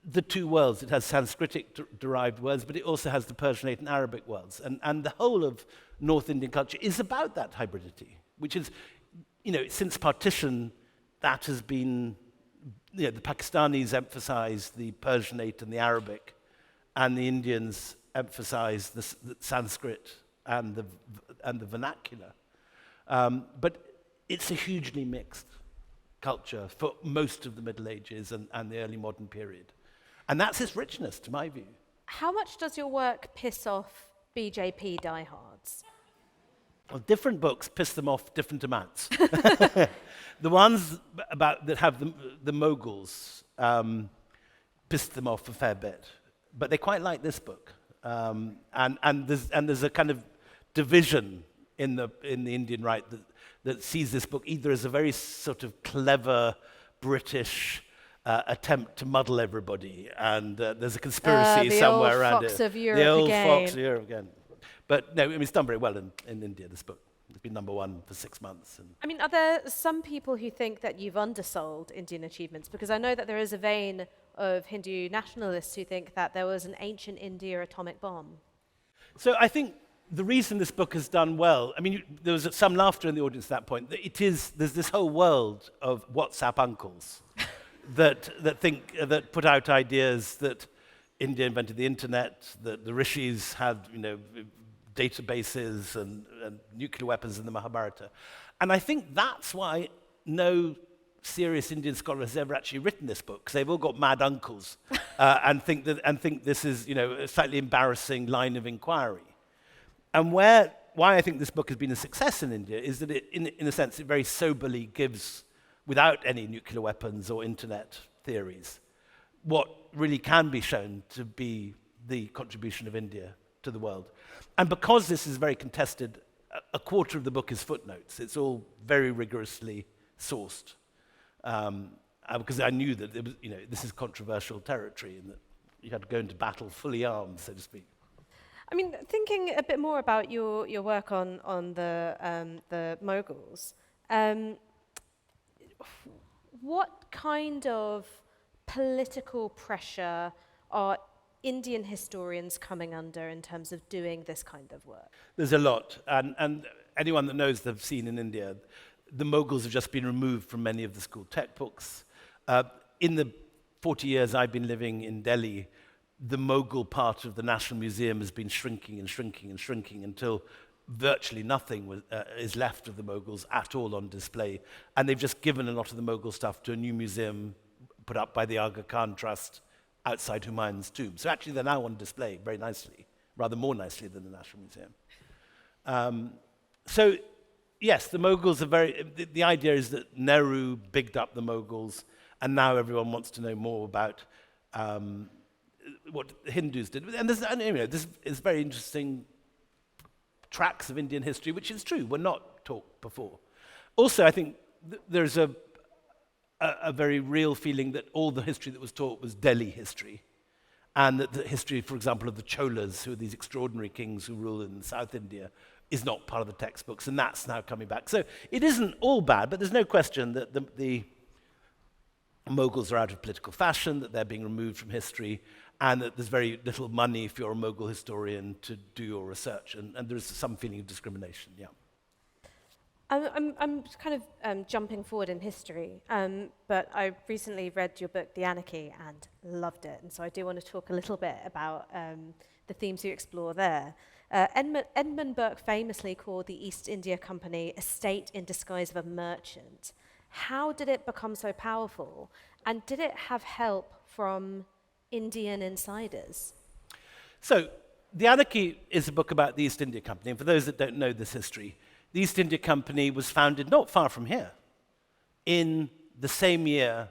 the two worlds. It has Sanskritic-derived words, but it also has the Persianate and Arabic worlds. And the whole of North Indian culture is about that hybridity, which is, since partition, that has been, the Pakistanis emphasize the Persianate and the Arabic, and the Indians emphasize the Sanskrit and the vernacular. But it's a hugely mixed culture for most of the Middle Ages and the early modern period. And that's its richness, to my view. How much does your work piss off BJP diehards? Well, different books piss them off different amounts. The ones that have the Mughals piss them off a fair bit. But they quite like this book. And there's a kind of division in the Indian right that sees this book either as a very sort of clever British attempt to muddle everybody, and there's a conspiracy somewhere around it. The old fox of Europe again. But no, it's done very well in India, this book. It's been #1 for 6 months. Are there some people who think that you've undersold Indian achievements? Because I know that there is a vein of Hindu nationalists who think that there was an ancient India atomic bomb. So I think the reason this book has done well, there was some laughter in the audience at that point, there's this whole world of WhatsApp uncles that put out ideas that India invented the internet, that the rishis had, databases and nuclear weapons in the Mahabharata. And I think that's why no serious Indian scholar has ever actually written this book, because they've all got mad uncles and think this is, a slightly embarrassing line of inquiry. And why I think this book has been a success in India is that it, in a sense, it very soberly gives, without any nuclear weapons or internet theories, what really can be shown to be the contribution of India to the world. And because this is very contested, a quarter of the book is footnotes. It's all very rigorously sourced. Because I knew that this is controversial territory and that you had to go into battle fully armed, so to speak. Thinking a bit more about your work on the Mughals, what kind of political pressure are Indian historians coming under in terms of doing this kind of work? There's a lot, and anyone that knows the scene in India, the Mughals have just been removed from many of the school textbooks. In the 40 years I've been living in Delhi, the Mughal part of the National Museum has been shrinking and shrinking and shrinking until virtually nothing is left of the Mughals at all on display. And they've just given a lot of the Mughal stuff to a new museum put up by the Aga Khan Trust outside Humayun's tomb. So actually they're now on display very nicely, rather more nicely than the National Museum. So, yes, the Mughals are the idea is that Nehru bigged up the Mughals, and now everyone wants to know more about what the Hindus did. And there's very interesting tracks of Indian history, which is true, were not taught before. Also, I think there's a very real feeling that all the history that was taught was Delhi history, and that the history, for example, of the Cholas, who are these extraordinary kings who rule in South India, is not part of the textbooks, and that's now coming back. So it isn't all bad, but there's no question that the Mughals are out of political fashion, that they're being removed from history, and that there's very little money if you're a Mughal historian to do your research, and there is some feeling of discrimination, yeah. I'm kind of jumping forward in history, but I recently read your book, The Anarchy, and loved it, and so I do want to talk a little bit about the themes you explore there. Edmund Burke famously called the East India Company a state in disguise of a merchant. How did it become so powerful, and did it have help from Indian insiders? So, The Anarchy is a book about the East India Company, and for those that don't know this history, the East India Company was founded not far from here, in the same year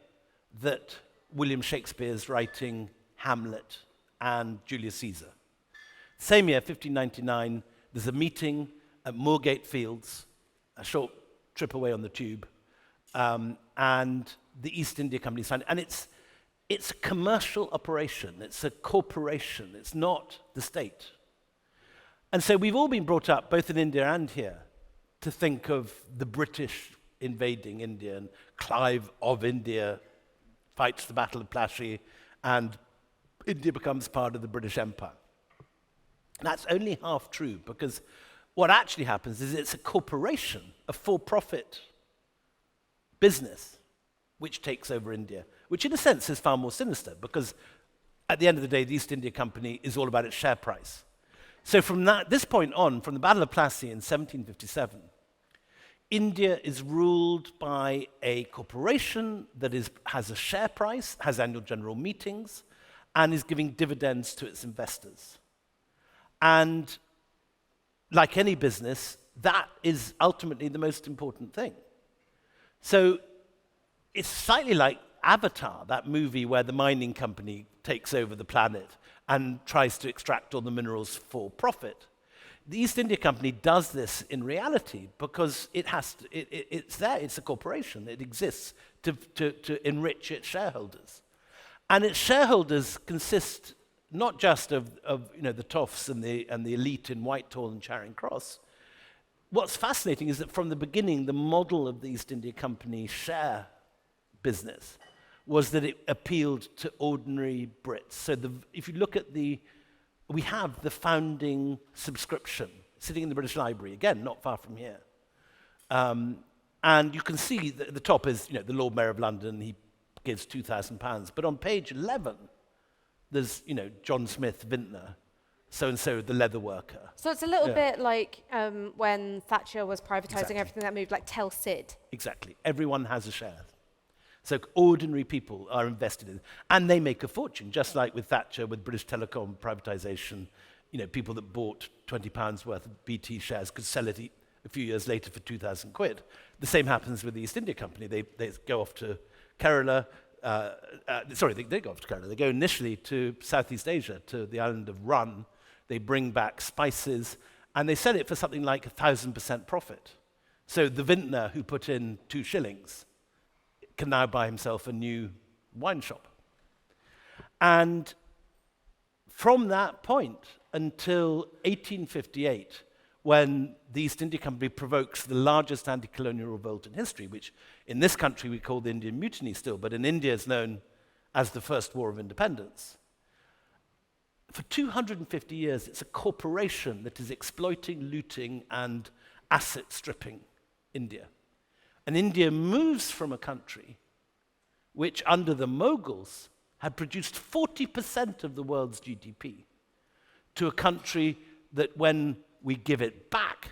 that William Shakespeare's writing Hamlet and Julius Caesar. Same year, 1599, there's a meeting at Moorgate Fields, a short trip away on the tube, and the East India Company is founded. And it's a commercial operation, it's a corporation, it's not the state. And so we've all been brought up, both in India and here, to think of the British invading India, and Clive of India fights the Battle of Plassey, and India becomes part of the British Empire. That's only half true, because what actually happens is it's a corporation, a for-profit business, which takes over India, which in a sense is far more sinister, because at the end of the day, the East India Company is all about its share price. So from this point on, from the Battle of Plassey in 1757, India is ruled by a corporation that has a share price, has annual general meetings, and is giving dividends to its investors. And like any business, that is ultimately the most important thing. So it's slightly like Avatar, that movie where the mining company takes over the planet and tries to extract all the minerals for profit. The East India Company does this in reality because it's there, it's a corporation, it exists to enrich its shareholders. And its shareholders consist not just of the toffs and the elite in Whitehall and Charing Cross. What's fascinating is that from the beginning, the model of the East India Company share business was that it appealed to ordinary Brits. So if you look at we have the founding subscription sitting in the British Library, again, not far from here. And you can see that at the top is, the Lord Mayor of London, he gives £2,000. But on page 11, there's, John Smith, vintner, so-and-so, the leather worker. So it's a little bit like when Thatcher was privatising everything that moved, like Tell Sid. Exactly. Everyone has a share. So ordinary people are invested in, and they make a fortune, just like with Thatcher, with British Telecom privatisation. People that bought £20 worth of BT shares could sell it a few years later for 2,000 quid. The same happens with the East India Company. They go off to Kerala. They go off to Kerala. They go initially to Southeast Asia, to the island of Run. They bring back spices, and they sell it for something like 1,000% profit. So the vintner who put in 2 shillings can now buy himself a new wine shop. And from that point until 1858, when the East India Company provokes the largest anti-colonial revolt in history, which in this country we call the Indian Mutiny still, but in India is known as the First War of Independence. For 250 years, it's a corporation that is exploiting, looting, and asset stripping India. And India moves from a country which, under the Mughals, had produced 40% of the world's GDP, to a country that when we give it back,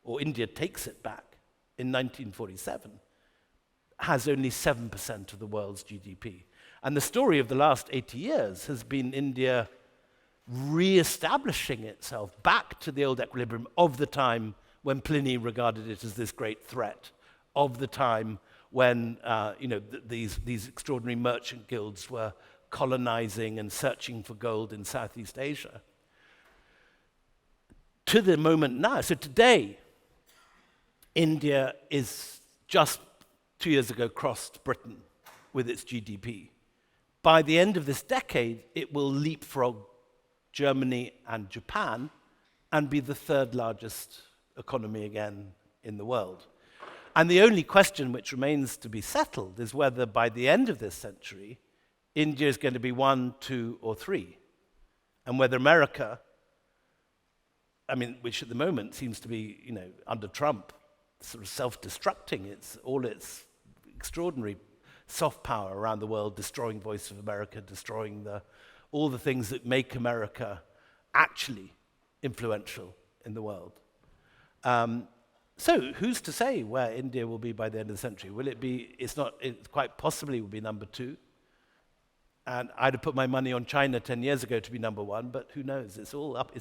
or India takes it back in 1947, has only 7% of the world's GDP. And the story of the last 80 years has been India re-establishing itself back to the old equilibrium of the time when Pliny regarded it as this great threat, of the time when these extraordinary merchant guilds were colonizing and searching for gold in Southeast Asia, to the moment now. So today, India is just 2 years ago crossed Britain with its GDP. By the end of this decade, it will leapfrog Germany and Japan and be the third largest economy again in the world. And the only question which remains to be settled is whether by the end of this century, India is going to be 1, 2, or 3, and whether America, which at the moment seems to be, under Trump, sort of self-destructing all its extraordinary soft power around the world, destroying Voice of America, destroying all the things that make America actually influential in the world. So who's to say where India will be by the end of the century? Will it be, it quite possibly will be number 2. And I'd have put my money on China 10 years ago to be number 1, but who knows? It's all up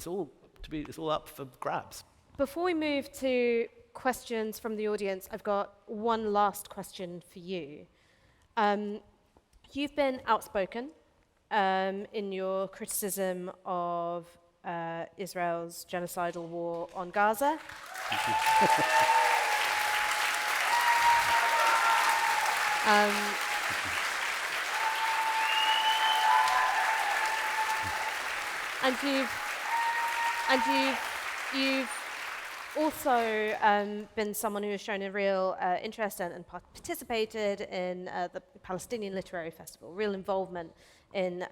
for grabs. Before we move to questions from the audience, I've got one last question for you. You've been outspoken in your criticism of Israel's genocidal war on Gaza. Thank you. You've also been someone who has shown a real interest and participated in the Palestinian Literary Festival, real involvement in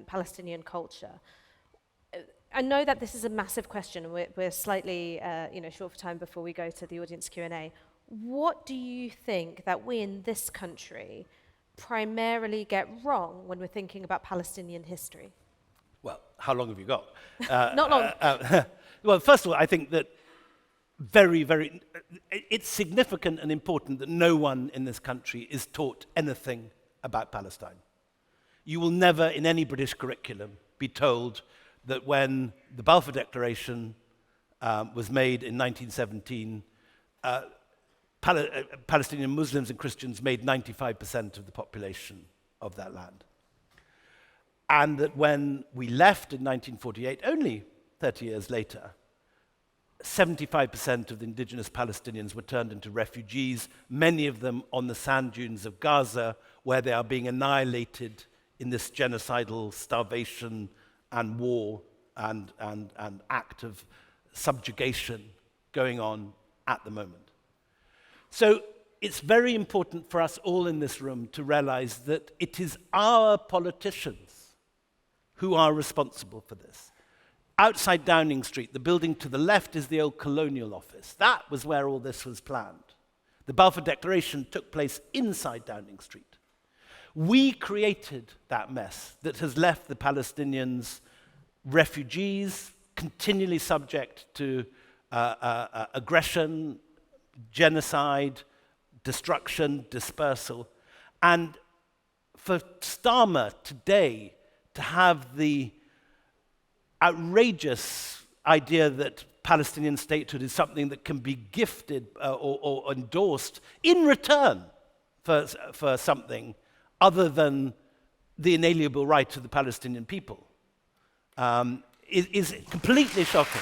Palestinian culture. I know that this is a massive question. We're slightly short for time before we go to the audience Q&A. What do you think that we in this country primarily get wrong when we're thinking about Palestinian history? Well, how long have you got? Not long. Well, first of all, I think that it's significant and important that no one in this country is taught anything about Palestine. You will never, in any British curriculum, be told that when the Balfour Declaration was made in 1917, Palestinian Muslims and Christians made 95% of the population of that land. And that when we left in 1948, only 30 years later, 75% of the indigenous Palestinians were turned into refugees, many of them on the sand dunes of Gaza, where they are being annihilated in this genocidal starvation and war and act of subjugation going on at the moment. So it's very important for us all in this room to realize that it is our politicians who are responsible for this. Outside Downing Street, the building to the left is the old Colonial Office. That was where all this was planned. The Balfour Declaration took place inside Downing Street. We created that mess that has left the Palestinians refugees, continually subject to aggression, genocide, destruction, dispersal. And for Starmer today to have the outrageous idea that Palestinian statehood is something that can be gifted or endorsed in return for something other than the inalienable right of the Palestinian people is completely shocking.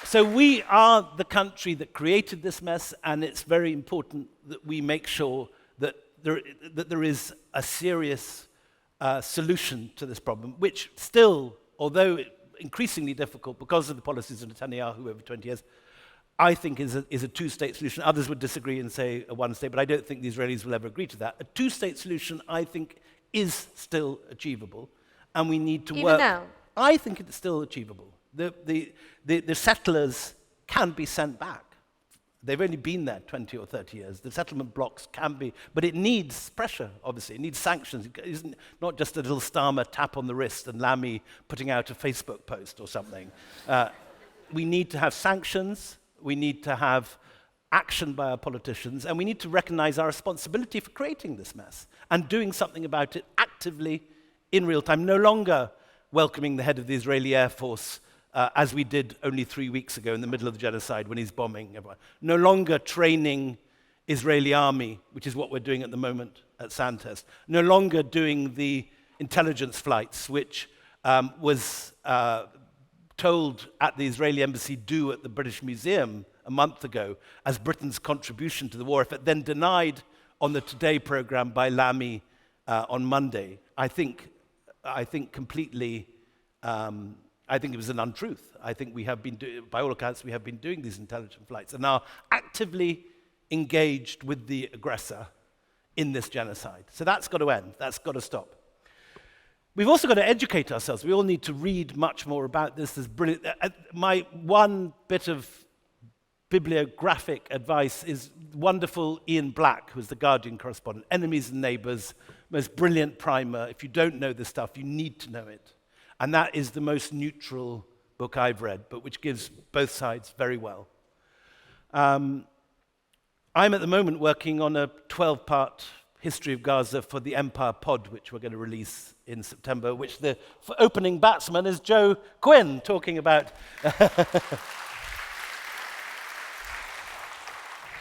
So we are the country that created this mess, and it's very important that we make sure that there is a serious solution to this problem, which still, although increasingly difficult because of the policies of Netanyahu over 20 years, I think is a two-state solution. Others would disagree and say a one-state, but I don't think the Israelis will ever agree to that. A two-state solution, I think, is still achievable, and we need to work. Even now? I think it's still achievable. The settlers can be sent back. They've only been there 20 or 30 years. The settlement blocks can be, but it needs pressure, obviously. It needs sanctions. It isn't not just a little Starmer tap on the wrist and Lamy putting out a Facebook post or something. We need to have sanctions. We need to have action by our politicians, and we need to recognize our responsibility for creating this mess and doing something about it actively in real time, no longer welcoming the head of the Israeli Air Force as we did only 3 weeks ago in the middle of the genocide when he's bombing everyone. No longer training Israeli army, which is what we're doing at the moment at Sandhurst. No longer doing the intelligence flights, which was told at the Israeli embassy do at the British Museum a month ago as Britain's contribution to the war effort, then denied on the Today programme by Lamy on Monday. I think completely, I think it was an untruth. I think we have been, by all accounts, we have been doing these intelligence flights and are actively engaged with the aggressor in this genocide. So that's got to end. That's got to stop. We've also got to educate ourselves. We all need to read much more about this. There's brilliant. My one bit of bibliographic advice is wonderful Ian Black, who's the Guardian correspondent, Enemies and Neighbours, most brilliant primer. If you don't know this stuff, you need to know it. And that is the most neutral book I've read, but which gives both sides very well. I'm at the moment working on a 12-part history of Gaza for the Empire Pod, which we're going to release in September, which the opening batsman is Joe Quinn, talking about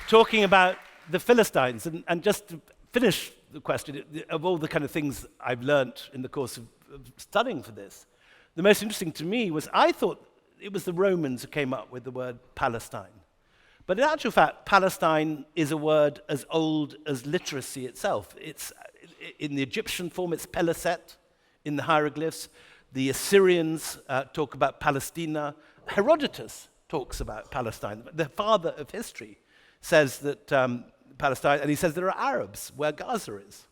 talking about the Philistines. And just to finish the question, of all the kind of things I've learnt in the course of studying for this, the most interesting to me was I thought it was the Romans who came up with the word Palestine. But in actual fact, Palestine is a word as old as literacy itself. It's in the Egyptian form, it's Peleset in the hieroglyphs. The Assyrians talk about Palestina. Herodotus talks about Palestine. The father of history says that Palestine, and he says there are Arabs where Gaza is.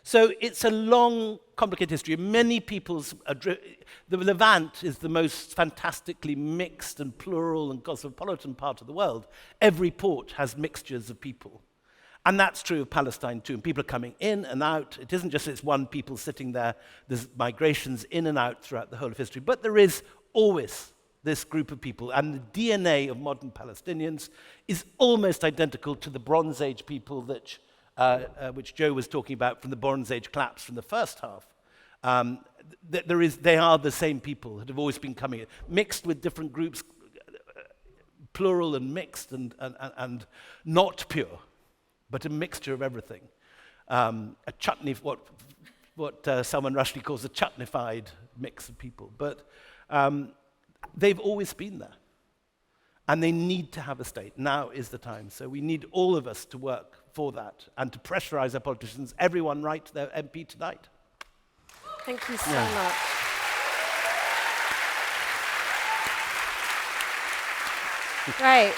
So it's a long, complicated history. Many people's... the Levant is the most fantastically mixed and plural and cosmopolitan part of the world. Every port has mixtures of people. And that's true of Palestine too. And people are coming in and out. It isn't just it's one people sitting there. There's migrations in and out throughout the whole of history. But there is always this group of people. And the DNA of modern Palestinians is almost identical to the Bronze Age people that... which Joe was talking about from the Bronze Age collapse from the first half. They are the same people that have always been coming in, mixed with different groups, plural and mixed and not pure, but a mixture of everything. A chutney, what Salman Rushdie calls a chutnified mix of people. But they've always been there. And they need to have a state. Now is the time. So we need all of us to work for that and to pressurize our politicians. Everyone write their MP tonight. Thank you so much. Right.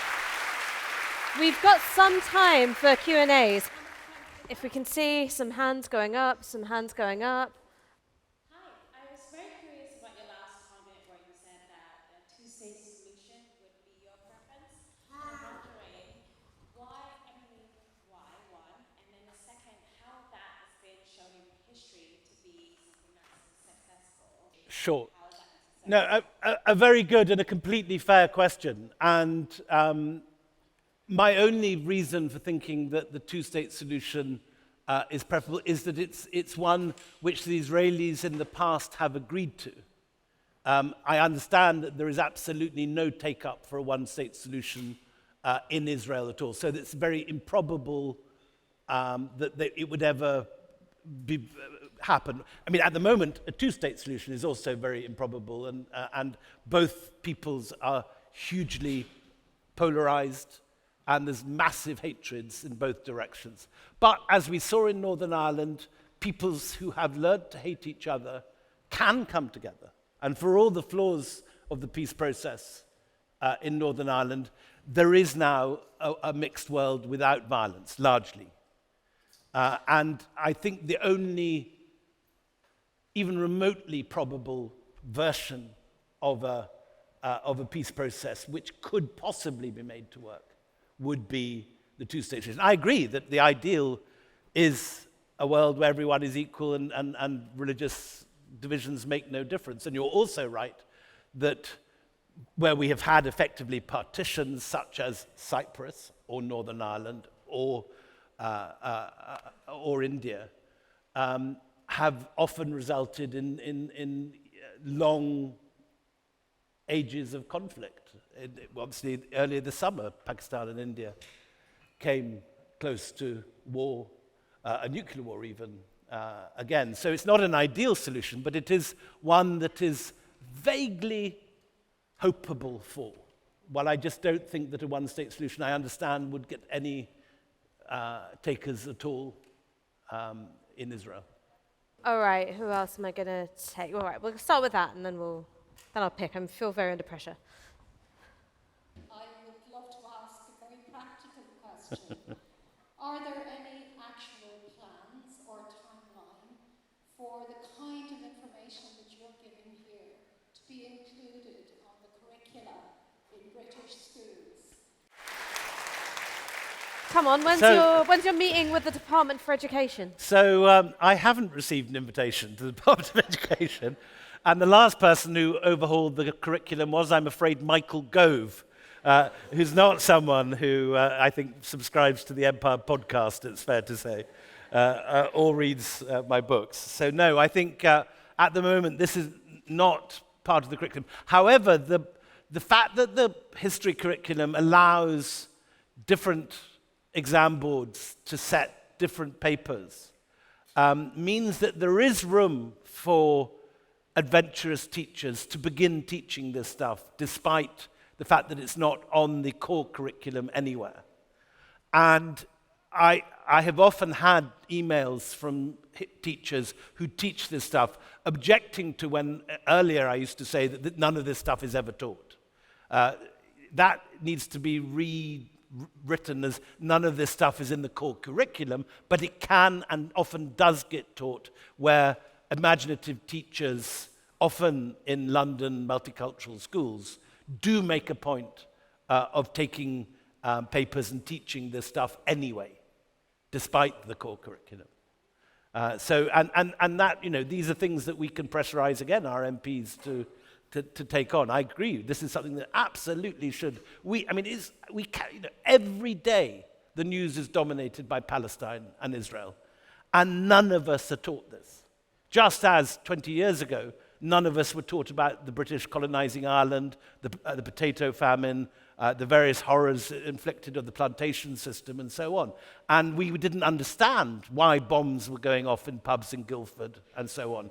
We've got some time for Q&As. If we can see some hands going up, some hands going up. Hi, I was very curious about your last comment where you said that a two-state solution would be your preference. I'm wondering why, one, and then the second, how that has been shown in history to be something that's successful. Sure. How is that successful? No, a very good and a completely fair question. And my only reason for thinking that the two-state solution is preferable is that it's one which the Israelis in the past have agreed to. I understand that there is absolutely no take-up for a one-state solution in Israel at all. So it's very improbable that it would ever happen. I mean, at the moment, a two-state solution is also very improbable, and both peoples are hugely polarized, and there's massive hatreds in both directions. But as we saw in Northern Ireland, peoples who have learned to hate each other can come together. And for all the flaws of the peace process in Northern Ireland, there is now a mixed world without violence, largely. And I think the only even remotely probable version of a peace process which could possibly be made to work would be the two-state solution. I agree that the ideal is a world where everyone is equal and religious divisions make no difference. And you're also right that where we have had effectively partitions such as Cyprus or Northern Ireland or India, have often resulted in long ages of conflict. Obviously, earlier this summer, Pakistan and India came close to war, a nuclear war even, again. So it's not an ideal solution, but it is one that is vaguely hopeable for. While I just don't think that a one-state solution, I understand, would get any takers at all in Israel. All right, who else am I going to take? All right, we'll start with that, and then I'll pick. I feel very under pressure. I would love to ask a very practical question. Are there any actual plans or timeline for the kind of information that you're giving here to be included on the curricula in British schools? Come on, when's your meeting with the Department for Education? So I haven't received an invitation to the Department of Education, and the last person who overhauled the curriculum was, I'm afraid, Michael Gove, who's not someone who I think subscribes to the Empire podcast, it's fair to say, or reads my books. So no, I think at the moment this is not part of the curriculum. However, the fact that the history curriculum allows different exam boards to set different papers means that there is room for adventurous teachers to begin teaching this stuff, despite the fact that it's not on the core curriculum anywhere. And I have often had emails from teachers who teach this stuff objecting to when earlier I used to say that none of this stuff is ever taught. That needs to be rewritten as none of this stuff is in the core curriculum, but it can and often does get taught where imaginative teachers, often in London multicultural schools, do make a point of taking papers and teaching this stuff anyway, despite the core curriculum. And that, these are things that we can pressurize again our MPs to take on. I agree. This is something that absolutely should. Every day the news is dominated by Palestine and Israel, and none of us are taught this. Just as 20 years ago, none of us were taught about the British colonizing Ireland, the potato famine, the various horrors inflicted on the plantation system, and so on. And we didn't understand why bombs were going off in pubs in Guildford, and so on.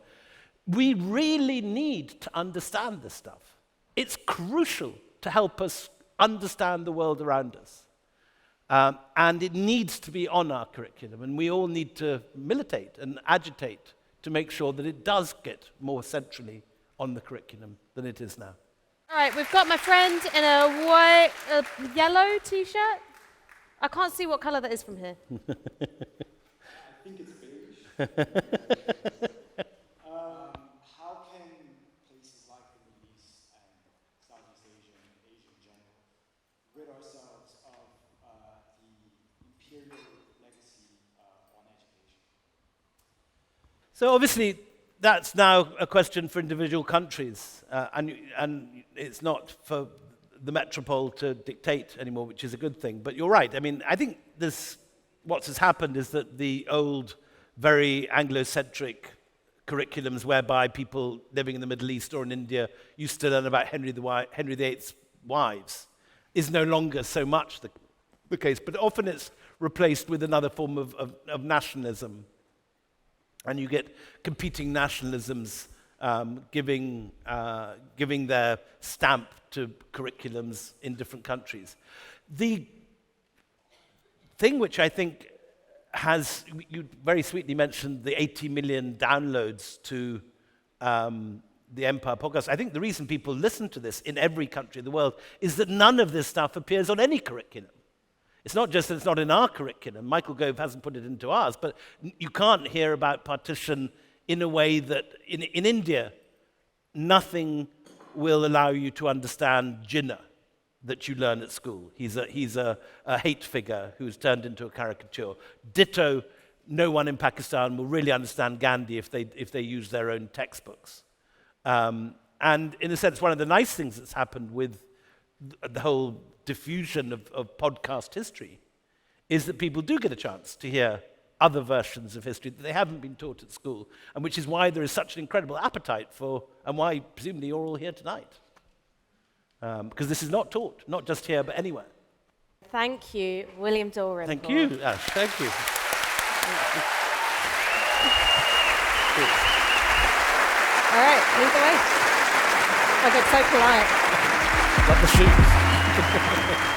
We really need to understand this stuff. It's crucial to help us understand the world around us. And it needs to be on our curriculum, and we all need to militate and agitate to make sure that it does get more centrally on the curriculum than it is now. All right, we've got my friend in a yellow T-shirt. I can't see what color that is from here. I think it's beige. How can places like the Middle East and Southeast Asia and Asia in general rid ourselves of the imperial legacy on education? So obviously, that's now a question for individual countries, and it's not for the metropole to dictate anymore, which is a good thing. But you're right. I think what has happened is that the old, very Anglo-centric curriculums whereby people living in the Middle East or in India used to learn about Henry VIII's wives is no longer so much the case. But often it's replaced with another form of nationalism. And you get competing nationalisms giving their stamp to curriculums in different countries. The thing which I think you very sweetly mentioned the 80 million downloads to the Empire podcast. I think the reason people listen to this in every country of the world is that none of this stuff appears on any curriculum. It's not just that it's not in our curriculum. Michael Gove hasn't put it into ours, but you can't hear about partition in a way that in India, nothing will allow you to understand Jinnah that you learn at school. He's a hate figure who's turned into a caricature. Ditto, no one in Pakistan will really understand Gandhi if they use their own textbooks. And in a sense, one of the nice things that's happened with the whole diffusion of podcast history is that people do get a chance to hear other versions of history that they haven't been taught at school, and which is why there is such an incredible appetite for, and why presumably you're all here tonight. Because this is not taught, not just here, but anywhere. Thank you, William Dalrymple. Thank you, Ash, thank you. All right, lead the way. I get so polite. Got the shoes.